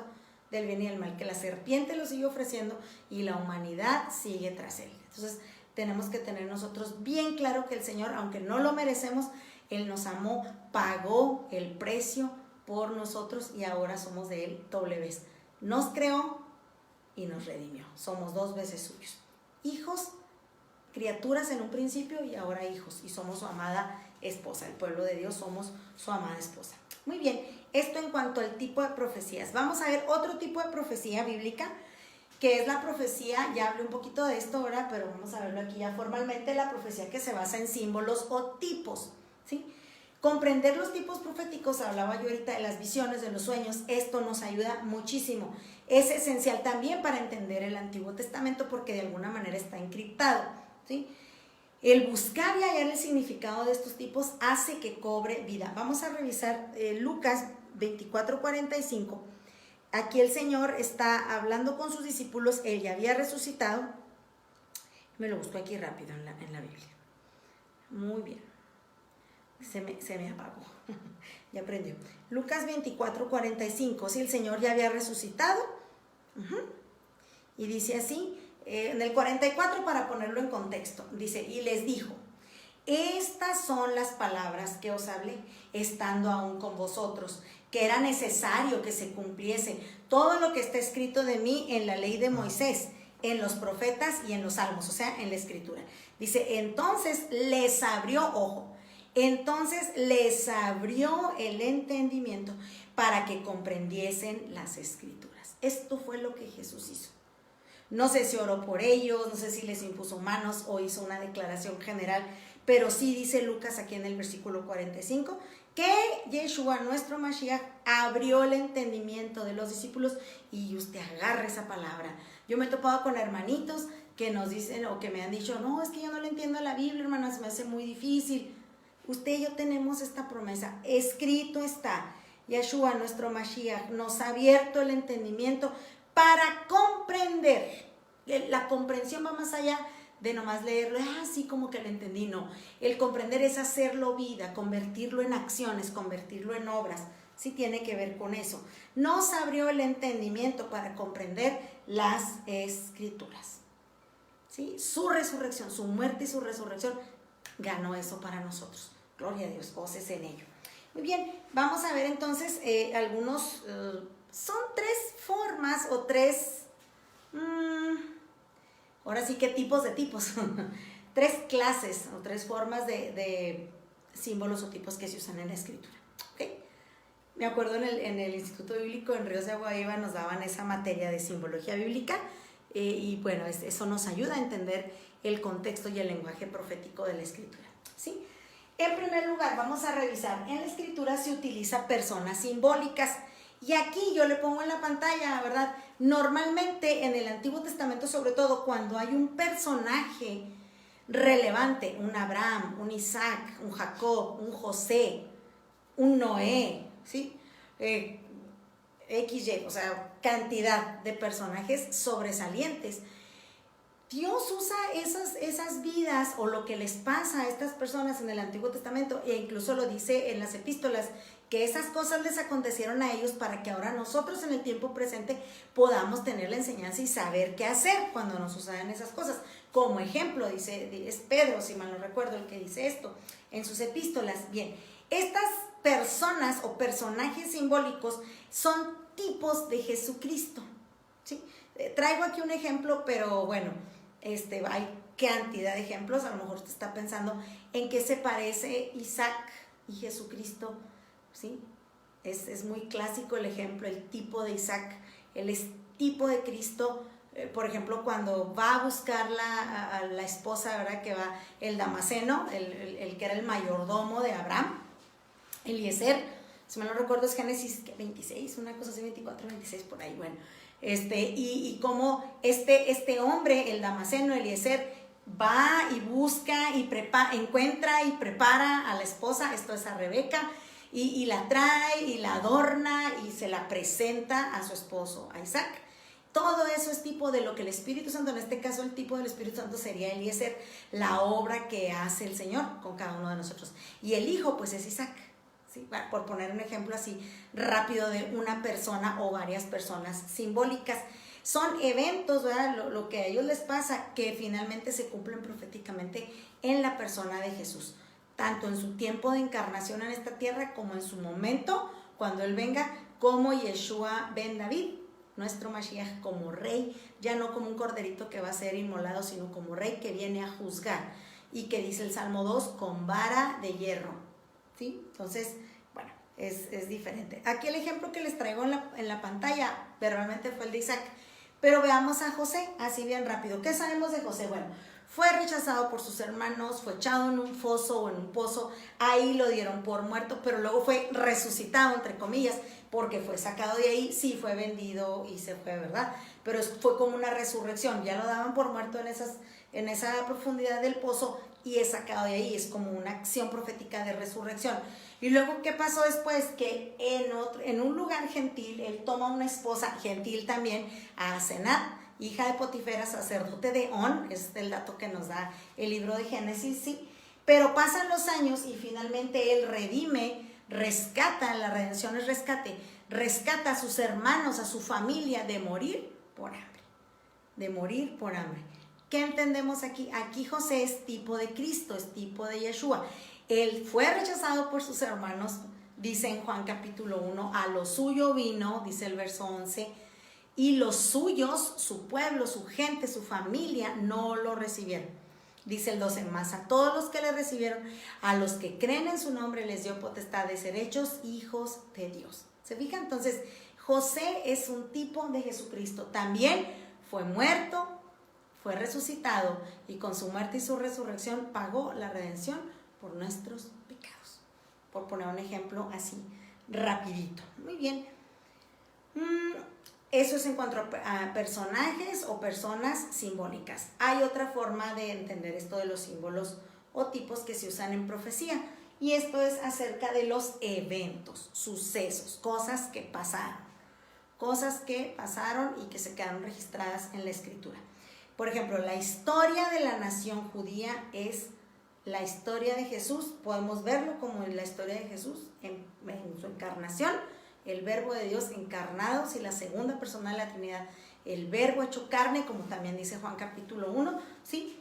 del bien y del mal, que la serpiente lo sigue ofreciendo y la humanidad sigue tras él. Entonces tenemos que tener nosotros bien claro que el Señor, aunque no lo merecemos, Él nos amó, pagó el precio por nosotros y ahora somos de Él doble vez. Nos creó y nos redimió. Somos 2 veces suyos. Hijos, criaturas en un principio y ahora hijos, y somos su amada esposa. El pueblo de Dios somos su amada esposa. Muy bien, esto en cuanto al tipo de profecías. Vamos a ver otro tipo de profecía bíblica que es la profecía, ya hablé un poquito de esto ahora, pero vamos a verlo aquí ya formalmente, la profecía que se basa en símbolos o tipos, ¿sí? Comprender los tipos proféticos, hablaba yo ahorita de las visiones, de los sueños, esto nos ayuda muchísimo. Es esencial también para entender el Antiguo Testamento porque de alguna manera está encriptado, ¿sí? El buscar y hallar el significado de estos tipos hace que cobre vida. Vamos a revisar Lucas 24:45. Aquí el Señor está hablando con sus discípulos, Él ya había resucitado. Me lo busco aquí rápido en la Biblia. Muy bien. Se me apagó. Ya aprendió. Lucas 24:45. Si el Señor ya había resucitado. Y dice así, en el 44 para ponerlo en contexto, dice, y les dijo, estas son las palabras que os hablé, estando aún con vosotros, que era necesario que se cumpliese todo lo que está escrito de mí en la ley de Moisés, en los profetas y en los salmos, o sea, en la escritura. Dice, entonces les abrió, ojo, entonces les abrió el entendimiento para que comprendiesen las escrituras. Esto fue lo que Jesús hizo. No sé si oró por ellos, no sé si les impuso manos o hizo una declaración general, pero sí dice Lucas aquí en el versículo 45 que Yeshua, nuestro Mashiach, abrió el entendimiento de los discípulos y usted agarra esa palabra. Yo me he topado con hermanitos que nos dicen o que me han dicho, no, es que yo no le entiendo a la Biblia, hermana, se me hace muy difícil. Usted y yo tenemos esta promesa, escrito está. Yeshua, nuestro Mashiach, nos ha abierto el entendimiento para comprender. La comprensión va más allá de nomás leerlo, así como que lo entendí, no. El comprender es hacerlo vida, convertirlo en acciones, convertirlo en obras. Sí tiene que ver con eso. Nos abrió el entendimiento para comprender las escrituras. ¿Sí? Su resurrección, su muerte y su resurrección ganó eso para nosotros. Gloria a Dios, goces en ello. Muy bien, vamos a ver entonces algunos, son tres formas o tres, ahora sí que tipos de tipos, tres clases o tres formas de símbolos o tipos que se usan en la escritura. ¿Okay? Me acuerdo en el Instituto Bíblico en Ríos de Agua Viva nos daban esa materia de simbología bíblica y bueno, eso nos ayuda a entender el contexto y el lenguaje profético de la escritura. ¿Sí? En primer lugar, vamos a revisar, en la escritura se utiliza personas simbólicas y aquí yo le pongo en la pantalla, ¿verdad? Normalmente en el Antiguo Testamento, sobre todo cuando hay un personaje relevante, un Abraham, un Isaac, un Jacob, un José, un Noé, ¿sí? XY, o sea, cantidad de personajes sobresalientes. Dios usa esas vidas o lo que les pasa a estas personas en el Antiguo Testamento, e incluso lo dice en las epístolas, que esas cosas les acontecieron a ellos para que ahora nosotros en el tiempo presente podamos tener la enseñanza y saber qué hacer cuando nos suceden esas cosas. Como ejemplo, es Pedro, si mal no recuerdo, el que dice esto en sus epístolas. Bien, estas personas o personajes simbólicos son tipos de Jesucristo, ¿sí? Traigo aquí un ejemplo, pero bueno, hay cantidad de ejemplos. A lo mejor usted está pensando en qué se parece Isaac y Jesucristo, ¿sí? Es muy clásico el ejemplo, el tipo de Isaac, el tipo de Cristo. Por ejemplo, cuando va a buscar a la esposa, ¿verdad? Que va el Damaseno, el que era el mayordomo de Abraham, Eliezer, si me lo recuerdo es Génesis 26, una cosa así, 24, 26, por ahí, bueno. Y como este hombre, el Damaseno, Eliezer, va y busca y encuentra y prepara a la esposa, esto es a Rebeca, y la trae y la adorna y se la presenta a su esposo, a Isaac. Todo eso es tipo de lo que el Espíritu Santo, en este caso el tipo del Espíritu Santo sería Eliezer, la obra que hace el Señor con cada uno de nosotros. Y el hijo pues es Isaac. ¿Sí? Por poner un ejemplo así rápido de una persona o varias personas simbólicas. Son eventos, ¿verdad? Lo que a ellos les pasa que finalmente se cumplen proféticamente en la persona de Jesús, tanto en su tiempo de encarnación en esta tierra como en su momento cuando Él venga como Yeshua ben David, nuestro Mashiach, como rey, ya no como un corderito que va a ser inmolado, sino como rey que viene a juzgar y que dice el Salmo 2, con vara de hierro. ¿Sí? Entonces, bueno, es diferente. Aquí el ejemplo que les traigo en la pantalla verbalmente fue el de Isaac, Pero veamos a José, así bien rápido. ¿Qué sabemos de José? Bueno, fue rechazado por sus hermanos, fue echado en un foso o en un pozo, ahí lo dieron por muerto, pero luego fue resucitado, entre comillas, porque fue sacado de ahí, sí fue vendido y se fue, ¿verdad? Pero fue como una resurrección, ya lo daban por muerto en esa profundidad del pozo y es sacado de ahí, es como una acción profética de resurrección. Y luego, ¿qué pasó después? Que en un lugar gentil, él toma una esposa gentil también, a Asenat, hija de Potifera, sacerdote de On, es el dato que nos da el libro de Génesis, sí. Pero pasan los años y finalmente él rescata, la redención es rescate, rescata a sus hermanos, a su familia de morir por hambre, de morir por hambre. ¿Qué entendemos aquí? Aquí José es tipo de Cristo, es tipo de Yeshua. Él fue rechazado por sus hermanos, dice en Juan capítulo 1, a lo suyo vino, dice el verso 11, y los suyos, su pueblo, su gente, su familia, no lo recibieron. Dice el 12, más a todos los que le recibieron, a los que creen en su nombre, les dio potestad de ser hechos hijos de Dios. ¿Se fijan? Entonces, José es un tipo de Jesucristo. También fue muerto, fue resucitado, y con su muerte y su resurrección pagó la redención por nuestros pecados. Por poner un ejemplo así, rapidito. Muy bien. Eso es en cuanto a personajes o personas simbólicas. Hay otra forma de entender esto de los símbolos o tipos que se usan en profecía, y esto es acerca de los eventos, sucesos, cosas que pasaron y que se quedaron registradas en la escritura. Por ejemplo, la historia de la nación judía es la historia de Jesús. Podemos verlo como en la historia de Jesús en su encarnación, el verbo de Dios encarnado, si la segunda persona de la Trinidad, el verbo hecho carne, como también dice Juan capítulo 1, ¿sí?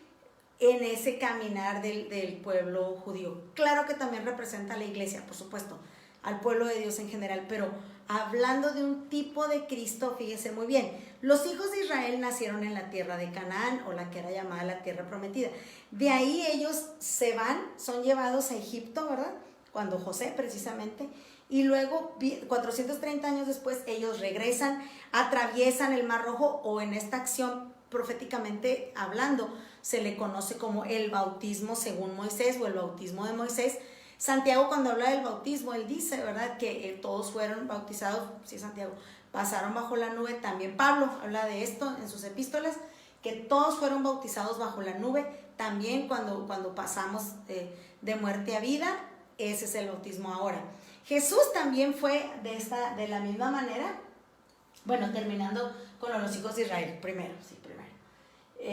En ese caminar del pueblo judío. Claro que también representa a la iglesia, por supuesto, al pueblo de Dios en general, pero hablando de un tipo de Cristo, fíjese muy bien, los hijos de Israel nacieron en la tierra de Canaán, o la que era llamada la tierra prometida. De ahí ellos se van, son llevados a Egipto, ¿verdad? Cuando José precisamente, y luego 430 años después ellos regresan, atraviesan el Mar Rojo, o en esta acción proféticamente hablando se le conoce como el bautismo según Moisés, o el bautismo de Moisés. Santiago, cuando habla del bautismo, él dice, ¿verdad?, que todos fueron bautizados, sí, Santiago, pasaron bajo la nube. También Pablo habla de esto en sus epístolas, que todos fueron bautizados bajo la nube. También cuando pasamos de muerte a vida, ese es el bautismo ahora. Jesús también fue de la misma manera. Bueno, terminando con los hijos de Israel, primero.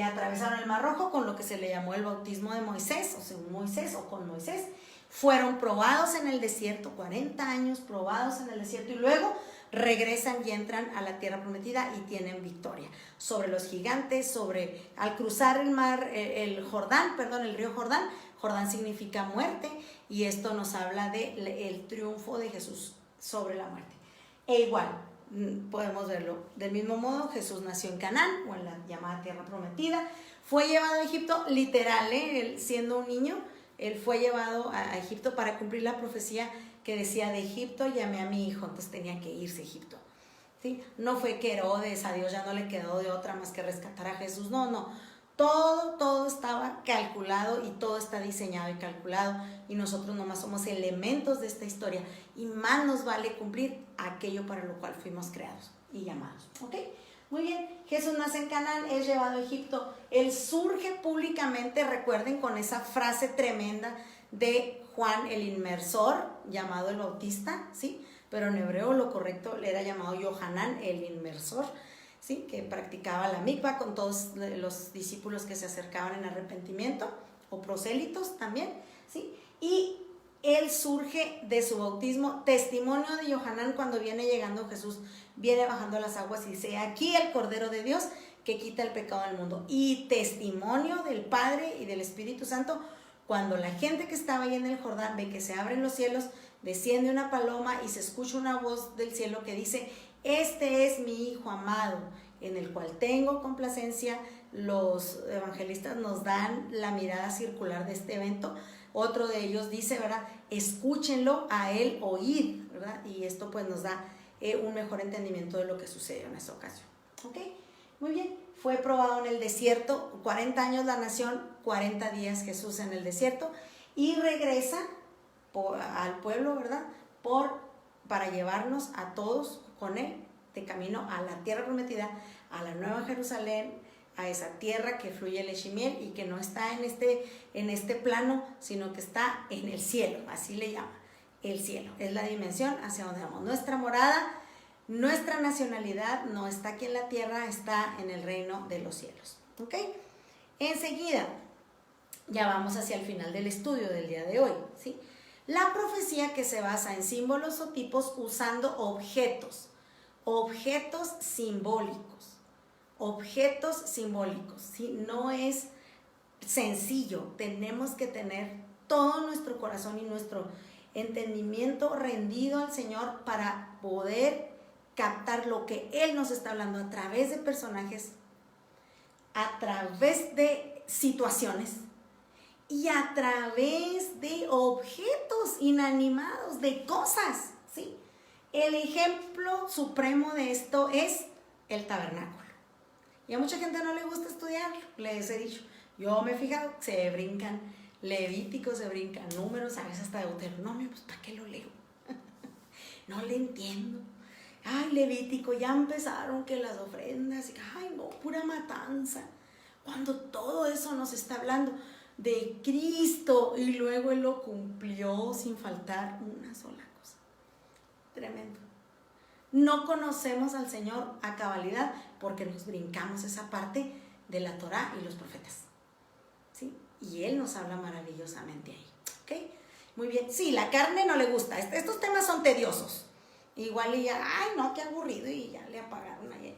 Atravesaron el Mar Rojo con lo que se le llamó el bautismo de Moisés, o según Moisés, o con Moisés. Fueron probados en el desierto, 40 años probados en el desierto, y luego regresan y entran a la tierra prometida y tienen victoria sobre los gigantes, al cruzar el río Jordán. Jordán significa muerte, y esto nos habla del triunfo de Jesús sobre la muerte. E igual, podemos verlo del mismo modo, Jesús nació en Canaán, o en la llamada tierra prometida, fue llevado a Egipto, literal, él siendo un niño, él fue llevado a Egipto para cumplir la profecía que decía: de Egipto llamé a mi hijo. Entonces tenía que irse a Egipto, ¿sí? No fue que Herodes, a Dios ya no le quedó de otra más que rescatar a Jesús, no. Todo estaba calculado, y todo está diseñado y calculado, y nosotros nomás somos elementos de esta historia, y más nos vale cumplir aquello para lo cual fuimos creados y llamados, ¿ok? Muy bien, Jesús nace en Canaán, es llevado a Egipto, él surge públicamente, recuerden, con esa frase tremenda de Juan el Inmersor, llamado el Bautista, ¿sí? Pero en hebreo lo correcto le era llamado Yohanan el Inmersor, ¿sí? Que practicaba la mikvah con todos los discípulos que se acercaban en arrepentimiento, o prosélitos también, ¿sí? Y él surge de su bautismo, testimonio de Yohanan cuando viene llegando Jesús, viene bajando las aguas y dice: aquí el Cordero de Dios que quita el pecado del mundo. Y testimonio del Padre y del Espíritu Santo cuando la gente que estaba ahí en el Jordán ve que se abren los cielos, desciende una paloma y se escucha una voz del cielo que dice: este es mi Hijo amado, en el cual tengo complacencia. Los evangelistas nos dan la mirada circular de este evento. Otro de ellos dice, ¿verdad?, escúchenlo a él oír, ¿verdad? Y esto pues nos da un mejor entendimiento de lo que sucedió en esta ocasión, ¿ok? Muy bien, fue probado en el desierto, 40 años la nación, 40 días Jesús en el desierto, y regresa al pueblo, ¿verdad? Para llevarnos a todos con él de camino a la tierra prometida, a la nueva Jerusalén, a esa tierra que fluye leche y miel y que no está en este plano, sino que está en el cielo, así le llama, el cielo. Es la dimensión hacia donde vamos. Nuestra morada, nuestra nacionalidad no está aquí en la tierra, está en el reino de los cielos. ¿Ok? Enseguida, ya vamos hacia el final del estudio del día de hoy, ¿sí? La profecía que se basa en símbolos o tipos usando objetos simbólicos, ¿sí? No es sencillo, tenemos que tener todo nuestro corazón y nuestro entendimiento rendido al Señor para poder captar lo que Él nos está hablando a través de personajes, a través de situaciones y a través de objetos inanimados, de cosas, ¿sí? El ejemplo supremo de esto es el tabernáculo. Y a mucha gente no le gusta estudiarlo, les he dicho. Yo me he fijado, se brincan Levíticos, se brincan Números, a veces hasta Deuteronomio, pues ¿para qué lo leo? No le entiendo. Ay, Levítico, ya empezaron que las ofrendas, ay no, pura matanza. Cuando todo eso nos está hablando de Cristo y luego Él lo cumplió sin faltar una sola cosa. Tremendo. No conocemos al Señor a cabalidad porque nos brincamos esa parte de la Torá y los profetas, ¿sí? Y Él nos habla maravillosamente ahí, ¿ok? Muy bien. Sí, la carne no le gusta. Estos temas son tediosos. Igual y ya, ay no, qué aburrido y ya le apagaron ahí.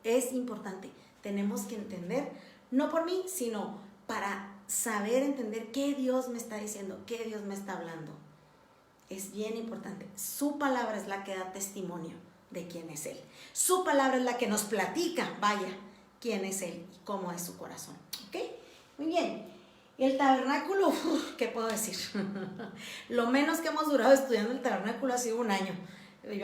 Es importante. Tenemos que entender, no por mí, sino para saber entender qué Dios me está diciendo, qué Dios me está hablando. Es bien importante. Su palabra es la que da testimonio de quién es Él. Su palabra es la que nos platica, vaya, quién es Él y cómo es su corazón. ¿Ok? Muy bien. El tabernáculo, ¿qué puedo decir? Lo menos que hemos durado estudiando el tabernáculo ha sido 1 año.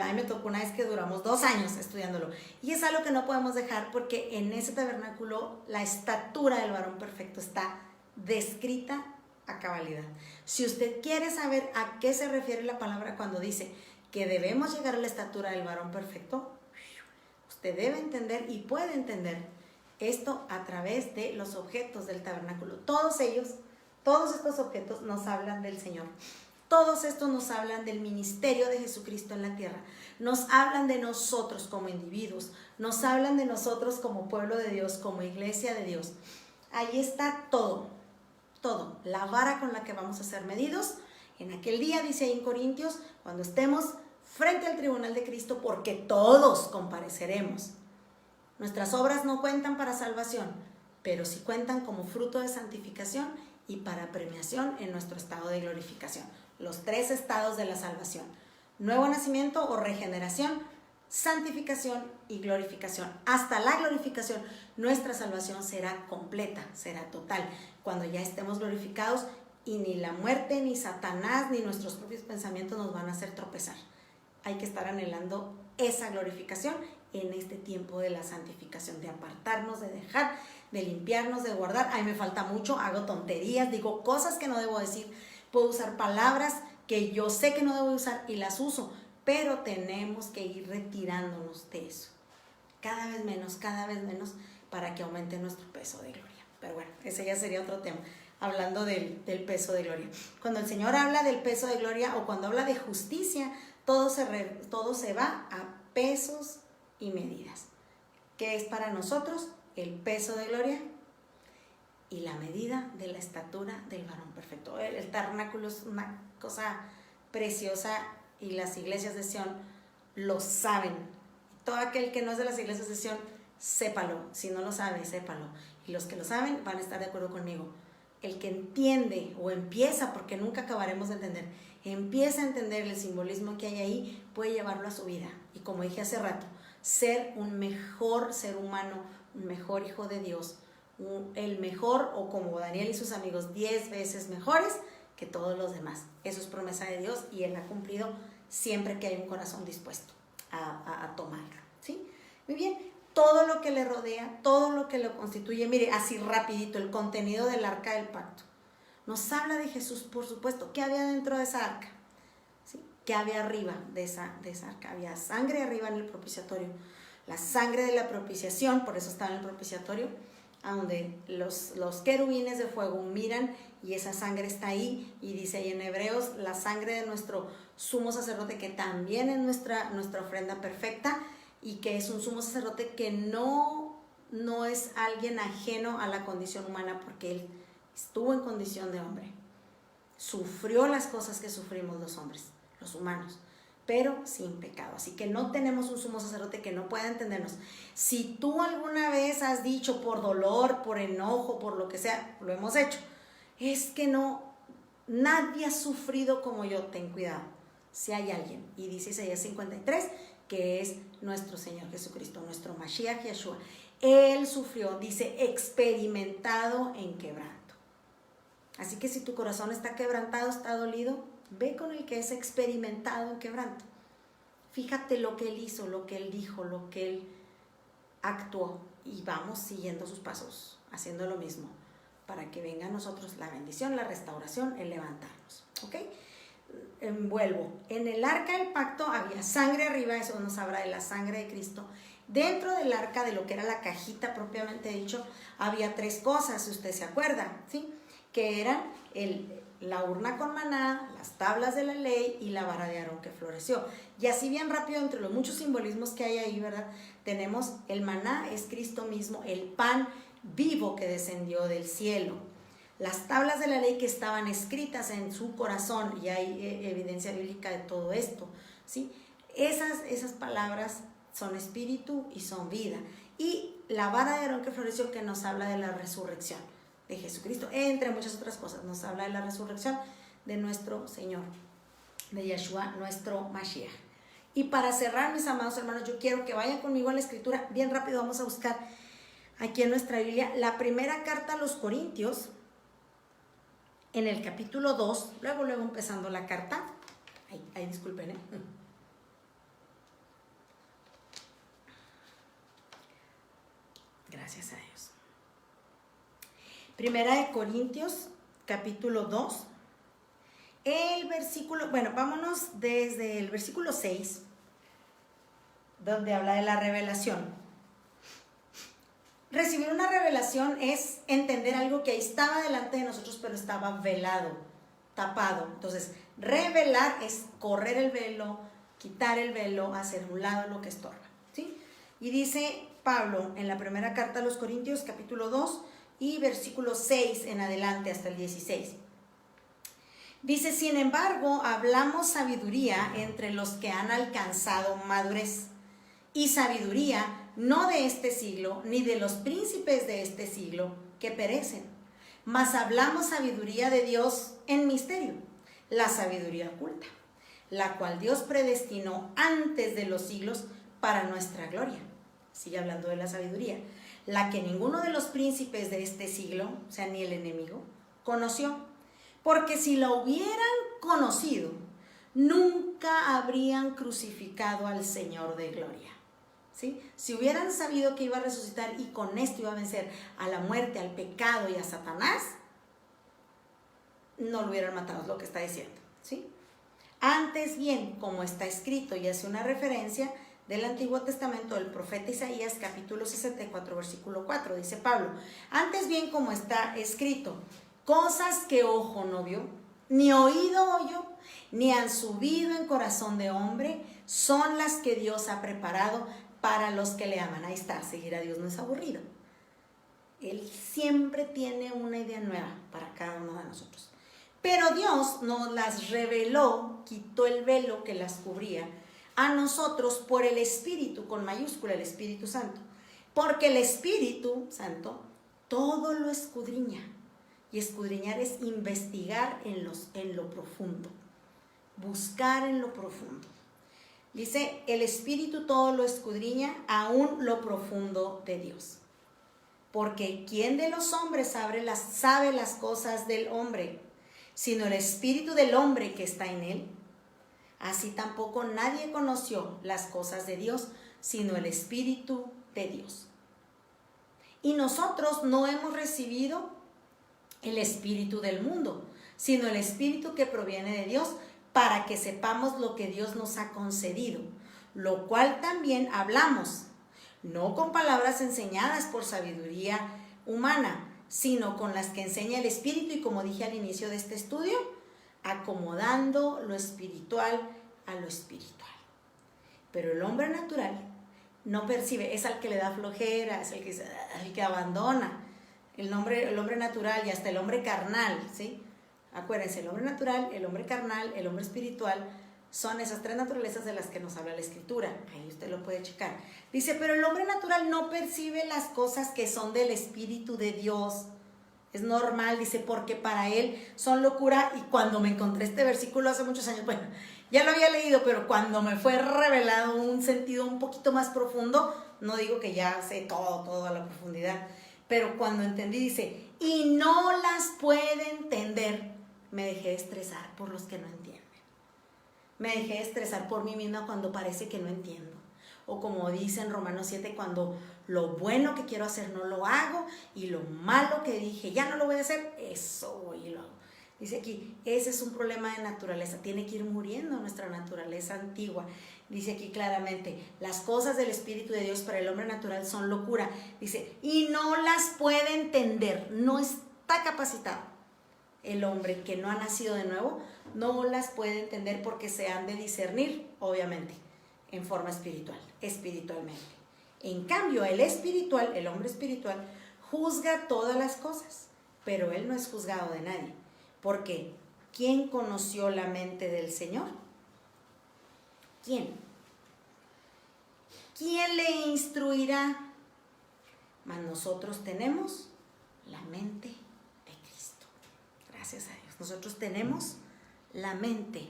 A mí me tocó una vez que duramos 2 años estudiándolo. Y es algo que no podemos dejar porque en ese tabernáculo la estatura del varón perfecto está descrita a cabalidad. Si usted quiere saber a qué se refiere la palabra cuando dice que debemos llegar a la estatura del varón perfecto, usted debe entender y puede entender esto a través de los objetos del tabernáculo. Todos estos objetos nos hablan del Señor. Todos estos nos hablan del ministerio de Jesucristo en la tierra. Nos hablan de nosotros como individuos. Nos hablan de nosotros como pueblo de Dios, como iglesia de Dios. Ahí está todo. Todo. La vara con la que vamos a ser medidos. En aquel día, dice ahí en Corintios, cuando estemos frente al tribunal de Cristo, porque todos compareceremos. Nuestras obras no cuentan para salvación, pero sí cuentan como fruto de santificación y para premiación en nuestro estado de glorificación. Los 3 estados de la salvación: nuevo nacimiento o regeneración, santificación y glorificación. Hasta la glorificación, nuestra salvación será completa, será total, cuando ya estemos glorificados y ni la muerte, ni Satanás, ni nuestros propios pensamientos nos van a hacer tropezar. Hay que estar anhelando esa glorificación en este tiempo de la santificación, de apartarnos, de dejar, de limpiarnos, de guardar. Ay, me falta mucho, hago tonterías, digo cosas que no debo decir, puedo usar palabras que yo sé que no debo usar y las uso, pero tenemos que ir retirándonos de eso. Cada vez menos, para que aumente nuestro peso de gloria. Pero bueno, ese ya sería otro tema, hablando del peso de gloria. Cuando el Señor habla del peso de gloria o cuando habla de justicia, todo se va a pesos y medidas. ¿Qué es para nosotros el peso de gloria? Y la medida de la estatura del varón perfecto. El tabernáculo es una cosa preciosa y las iglesias de Sión lo saben. Todo aquel que no es de las iglesias de Sión, sépalo. Si no lo sabe, sépalo. Y los que lo saben van a estar de acuerdo conmigo. El que entiende o empieza, porque nunca acabaremos de entender, empieza a entender el simbolismo que hay ahí, puede llevarlo a su vida. Y como dije hace rato, ser un mejor ser humano, un mejor hijo de Dios, el mejor, o como Daniel y sus amigos, 10 veces mejores que todos los demás. Eso es promesa de Dios y Él ha cumplido siempre que hay un corazón dispuesto a tomarlo, ¿sí? Muy bien, todo lo que le rodea, todo lo que lo constituye. Mire, así rapidito, el contenido del arca del pacto. Nos habla de Jesús, por supuesto. ¿Qué había dentro de esa arca? ¿Sí? ¿Qué había arriba de esa arca? Había sangre arriba en el propiciatorio. La sangre de la propiciación, por eso estaba en el propiciatorio, a donde los querubines de fuego miran y esa sangre está ahí. Y dice ahí en Hebreos, la sangre de nuestro sumo sacerdote, que también es nuestra ofrenda perfecta, y que es un sumo sacerdote que no es alguien ajeno a la condición humana, porque él estuvo en condición de hombre, sufrió las cosas que sufrimos los hombres, los humanos, pero sin pecado. Así que no tenemos un sumo sacerdote que no pueda entendernos. Si tú alguna vez has dicho por dolor, por enojo, por lo que sea, lo hemos hecho, es que nadie ha sufrido como yo. Ten cuidado, si hay alguien, y dice Isaías 53, que es nuestro Señor Jesucristo, nuestro Mashiach Yeshua. Él sufrió, dice, experimentado en quebranto. Así que si tu corazón está quebrantado, está dolido, ve con el que es experimentado en quebranto. Fíjate lo que él hizo, lo que él dijo, lo que él actuó, y vamos siguiendo sus pasos, haciendo lo mismo, para que venga a nosotros la bendición, la restauración, el levantarnos. ¿Ok? Envuelvo. En el arca del pacto había sangre arriba, eso nos habla de la sangre de Cristo. Dentro del arca, de lo que era la cajita propiamente dicho, había 3 cosas, si usted se acuerda, ¿sí? Que eran la urna con maná, las tablas de la ley y la vara de Aarón que floreció. Y así bien rápido, entre los muchos simbolismos que hay ahí, ¿verdad? Tenemos el maná, es Cristo mismo, el pan vivo que descendió del cielo. Las tablas de la ley que estaban escritas en su corazón, y hay evidencia bíblica de todo esto, ¿sí? Esas palabras son espíritu y son vida. Y la vara de Aarón que floreció, que nos habla de la resurrección de Jesucristo, entre muchas otras cosas, nos habla de la resurrección de nuestro Señor, de Yeshua, nuestro Mashiach. Y para cerrar, mis amados hermanos, yo quiero que vayan conmigo a la escritura, bien rápido. Vamos a buscar aquí en nuestra Biblia la primera carta a los Corintios, en el capítulo 2, luego empezando la carta. Ay, disculpen, Gracias a Dios. Primera de Corintios, capítulo 2. El versículo, vámonos desde el versículo 6, donde habla de la revelación. Recibir una revelación es entender algo que ahí estaba delante de nosotros, pero estaba velado, tapado. Entonces, revelar es correr el velo, quitar el velo, hacer un lado lo que estorba, ¿sí? Y dice Pablo en la primera carta a los Corintios, capítulo 2, y versículo 6 en adelante hasta el 16. Dice, sin embargo, hablamos sabiduría entre los que han alcanzado madurez, y sabiduría no de este siglo, ni de los príncipes de este siglo que perecen, mas hablamos sabiduría de Dios en misterio, la sabiduría oculta, la cual Dios predestinó antes de los siglos para nuestra gloria. Sigue hablando de la sabiduría, la que ninguno de los príncipes de este siglo, o sea, ni el enemigo, conoció, porque si la hubieran conocido, nunca habrían crucificado al Señor de gloria. ¿Sí? Si hubieran sabido que iba a resucitar y con esto iba a vencer a la muerte, al pecado y a Satanás, no lo hubieran matado, es lo que está diciendo, ¿sí? Antes bien, como está escrito, y hace una referencia del Antiguo Testamento del profeta Isaías, capítulo 64, versículo 4, dice Pablo, antes bien como está escrito, cosas que ojo no vio, ni oído oyó, ni han subido en corazón de hombre, son las que Dios ha preparado para los que le aman. Ahí está, seguir a Dios no es aburrido. Él siempre tiene una idea nueva para cada uno de nosotros. Pero Dios nos las reveló, quitó el velo que las cubría a nosotros por el Espíritu, con mayúscula, el Espíritu Santo. Porque el Espíritu Santo todo lo escudriña. Y escudriñar es investigar en lo profundo. Buscar en lo profundo. Dice, el Espíritu todo lo escudriña, aún lo profundo de Dios. Porque ¿quién de los hombres sabe las cosas del hombre? Sino el Espíritu del hombre que está en él. Así tampoco nadie conoció las cosas de Dios, sino el Espíritu de Dios. Y nosotros no hemos recibido el espíritu del mundo, sino el espíritu que proviene de Dios, para que sepamos lo que Dios nos ha concedido, lo cual también hablamos, no con palabras enseñadas por sabiduría humana, sino con las que enseña el Espíritu, y como dije al inicio de este estudio, acomodando lo espiritual a lo espiritual. Pero el hombre natural no percibe, es al que le da flojera, es el que abandona. El hombre natural y hasta el hombre carnal, ¿sí? Acuérdense, el hombre natural, el hombre carnal, el hombre espiritual, son esas tres naturalezas de las que nos habla la Escritura. Ahí usted lo puede checar. Dice, pero el hombre natural no percibe las cosas que son del Espíritu de Dios. Es normal, dice, porque para él son locura. Y cuando me encontré este versículo hace muchos años, bueno, ya lo había leído, pero cuando me fue revelado un sentido un poquito más profundo, no digo que ya sé todo a la profundidad, pero cuando entendí, dice, y no las puede entender, me dejé estresar por los que no entienden. Me dejé estresar por mí misma cuando parece que no entiendo. O como dice en Romanos 7, cuando lo bueno que quiero hacer no lo hago, y lo malo que dije ya no lo voy a hacer, eso voy y lo hago. Dice aquí, ese es un problema de naturaleza, tiene que ir muriendo nuestra naturaleza antigua. Dice aquí claramente, las cosas del Espíritu de Dios para el hombre natural son locura. Dice, y no las puede entender, no está capacitado. El hombre que no ha nacido de nuevo no las puede entender, porque se han de discernir, obviamente, en forma espiritual, espiritualmente. En cambio, el espiritual, el hombre espiritual, juzga todas las cosas, pero él no es juzgado de nadie. Porque ¿quién conoció la mente del Señor? ¿Quién? ¿Quién le instruirá? Mas nosotros tenemos la mente de Cristo. Gracias a Dios. Nosotros tenemos la mente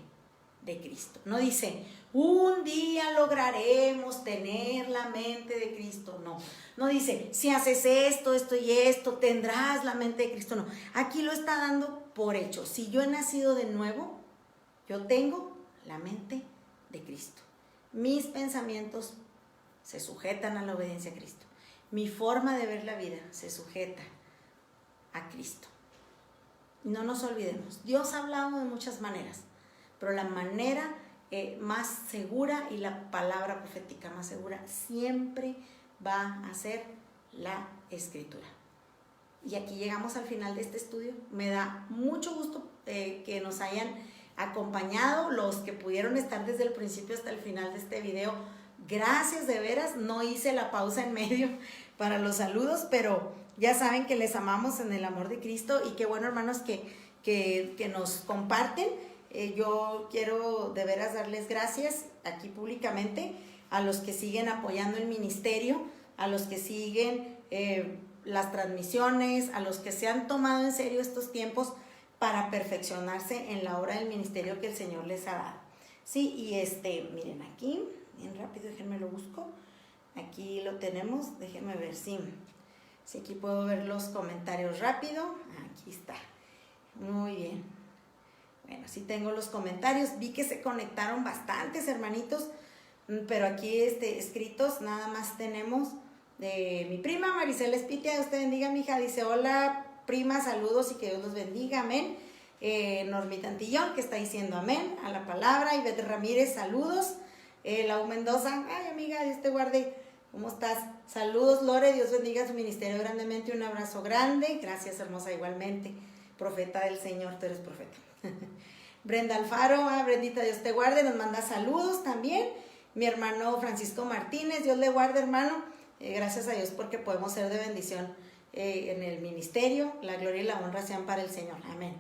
de Cristo. No dice, un día lograremos tener la mente de Cristo. No, no dice, si haces esto, esto y esto, tendrás la mente de Cristo. No, aquí lo está dando por hecho. Si yo he nacido de nuevo, yo tengo la mente de Cristo. Mis pensamientos se sujetan a la obediencia a Cristo. Mi forma de ver la vida se sujeta a Cristo. No nos olvidemos, Dios ha hablado de muchas maneras, pero la manera más segura y la palabra profética más segura siempre va a ser la Escritura. Y aquí llegamos al final de este estudio. Me da mucho gusto que nos hayan acompañado, los que pudieron estar desde el principio hasta el final de este video. Gracias de veras, no hice la pausa en medio para los saludos, pero ya saben que les amamos en el amor de Cristo, y qué bueno, hermanos, que nos comparten. Yo quiero de veras darles gracias aquí públicamente a los que siguen apoyando el ministerio, a los que siguen las transmisiones, a los que se han tomado en serio estos tiempos para perfeccionarse en la obra del ministerio que el Señor les ha dado. Sí, y miren aquí, bien rápido, déjenme lo busco. Aquí lo tenemos, déjenme ver si aquí puedo ver los comentarios rápido. Aquí está. Muy bien. Bueno, sí tengo los comentarios. Vi que se conectaron bastantes hermanitos, pero aquí escritos nada más tenemos de mi prima Maricela Espitia. Dios te bendiga, mija. Dice, hola prima, saludos y que Dios los bendiga, amén. Normita Antillón, que está diciendo amén a la palabra. Ivette Ramírez, saludos. Lau Mendoza, ay amiga, Dios te guarde. ¿Cómo estás? Saludos, Lore, Dios bendiga su ministerio grandemente, un abrazo grande. Gracias, hermosa, igualmente. Profeta del Señor, tú eres profeta. Brenda Alfaro, Brendita, Dios te guarde, nos manda saludos también. Mi hermano Francisco Martínez, Dios le guarde, hermano. Gracias a Dios porque podemos ser de bendición en el ministerio. La gloria y la honra sean para el Señor, amén.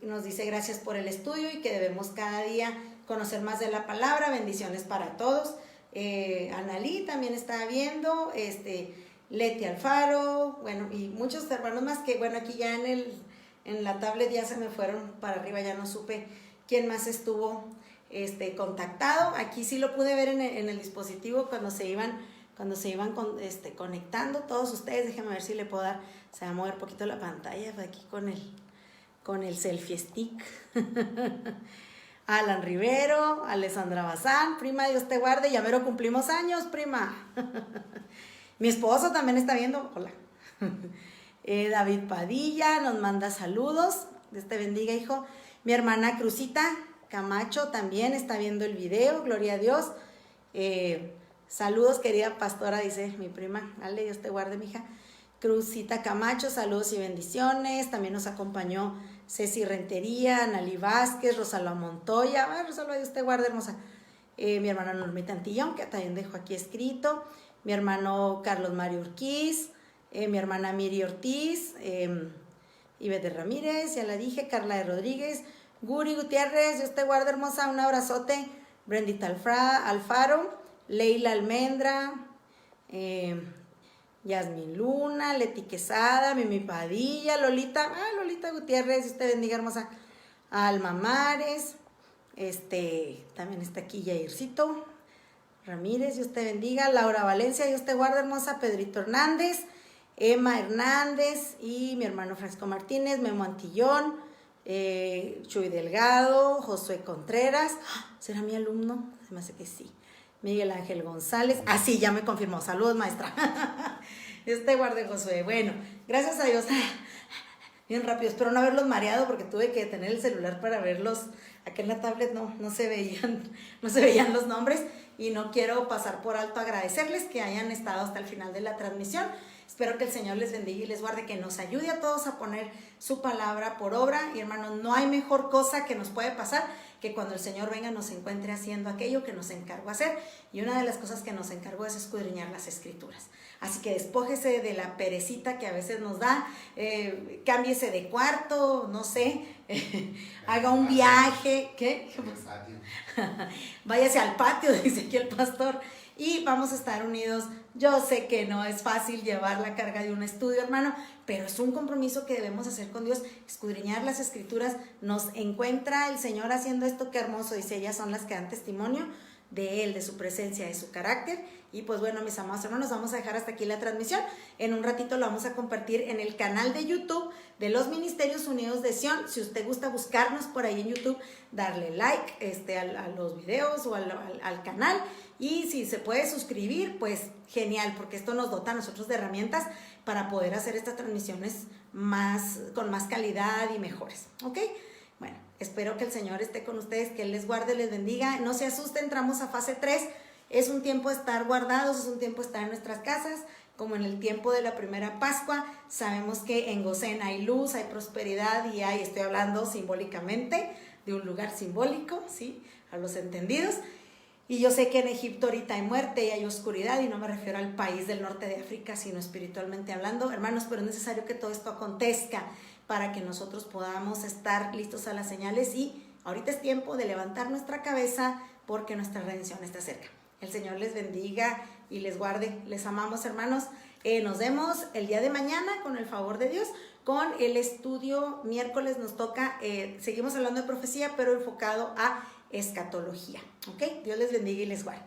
Nos dice gracias por el estudio y que debemos cada día conocer más de la palabra. Bendiciones para todos. Analí también está viendo, Leti Alfaro, bueno, y muchos hermanos más que, bueno, aquí ya en la tablet ya se me fueron para arriba, ya no supe quién más estuvo contactado. Aquí sí lo pude ver en el dispositivo cuando se iban conectando todos ustedes. Déjenme ver si le puedo dar, se va a mover un poquito la pantalla aquí con el selfie stick. Alan Rivero, Alessandra Bazán, prima, Dios te guarde, ya mero cumplimos años, prima. Mi esposo también está viendo, hola. David Padilla nos manda saludos, Dios te bendiga, hijo. Mi hermana Cruzita Camacho también está viendo el video, gloria a Dios. Saludos, querida pastora, dice mi prima, Ale, Dios te guarde, mija. Cruzita Camacho, saludos y bendiciones. También nos acompañó Ceci Rentería, Nali Vázquez, Rosalba Montoya. Rosalba, Dios te guarde, hermosa. Mi hermano Normita Antillón, que también dejo aquí escrito. Mi hermano Carlos Mario Urquiz. Mi hermana Miri Ortiz. Ivette Ramírez, ya la dije. Carla de Rodríguez. Guri Gutiérrez, Dios te guarde, hermosa. Un abrazote. Brendita Alfaro. Leila Almendra. Yasmin Luna, Leti Quesada, Mimi Padilla, Lolita Gutiérrez, Dios te bendiga, hermosa. Alma Mares, también está aquí Jaircito Ramírez, Dios te bendiga. Laura Valencia, Dios te guarde, hermosa. Pedrito Hernández, Emma Hernández y mi hermano Francisco Martínez, Memo Antillón, Chuy Delgado, Josué Contreras. ¿Será mi alumno? Se me hace que sí. Miguel Ángel González, sí, ya me confirmó, saludos, maestra. Dios te guarde, Josué. Bueno, gracias a Dios, bien rápido, espero no haberlos mareado porque tuve que tener el celular para verlos. Acá en la tablet no se veían los nombres y no quiero pasar por alto agradecerles que hayan estado hasta el final de la transmisión. Espero que el Señor les bendiga y les guarde, que nos ayude a todos a poner su palabra por obra. Y hermanos, no hay mejor cosa que nos puede pasar que cuando el Señor venga nos encuentre haciendo aquello que nos encargó hacer. Y una de las cosas que nos encargó es escudriñar las Escrituras. Así que despójese de la perecita que a veces nos da, cámbiese de cuarto, no sé, haga un viaje. ¿Qué? Váyase al patio, dice aquí el pastor. Y vamos a estar unidos. Yo sé que no es fácil llevar la carga de un estudio, hermano, pero es un compromiso que debemos hacer con Dios, escudriñar las Escrituras. Nos encuentra el Señor haciendo esto, qué hermoso, dice, ellas son las que dan testimonio de Él, de su presencia, de su carácter. Y pues bueno, mis amados hermanos, vamos a dejar hasta aquí la transmisión. En un ratito lo vamos a compartir en el canal de YouTube de los Ministerios Unidos de Sion. Si usted gusta buscarnos por ahí en YouTube, darle like a los videos o al canal. Y si se puede suscribir, pues genial, porque esto nos dota a nosotros de herramientas para poder hacer estas transmisiones con más calidad y mejores, ¿ok? Bueno, espero que el Señor esté con ustedes, que Él les guarde, les bendiga. No se asusten, entramos a fase 3. Es un tiempo de estar guardados, es un tiempo de estar en nuestras casas, como en el tiempo de la primera Pascua. Sabemos que en Gosén hay luz, hay prosperidad y estoy hablando simbólicamente de un lugar simbólico, ¿sí? A los entendidos. Y yo sé que en Egipto ahorita hay muerte y hay oscuridad, y no me refiero al país del norte de África, sino espiritualmente hablando, hermanos, pero es necesario que todo esto acontezca para que nosotros podamos estar listos a las señales. Y ahorita es tiempo de levantar nuestra cabeza porque nuestra redención está cerca. El Señor les bendiga y les guarde. Les amamos, hermanos. Nos vemos el día de mañana, con el favor de Dios, con el estudio. Miércoles nos toca, seguimos hablando de profecía, pero enfocado a escatología. ¿Ok? Dios les bendiga y les guarde.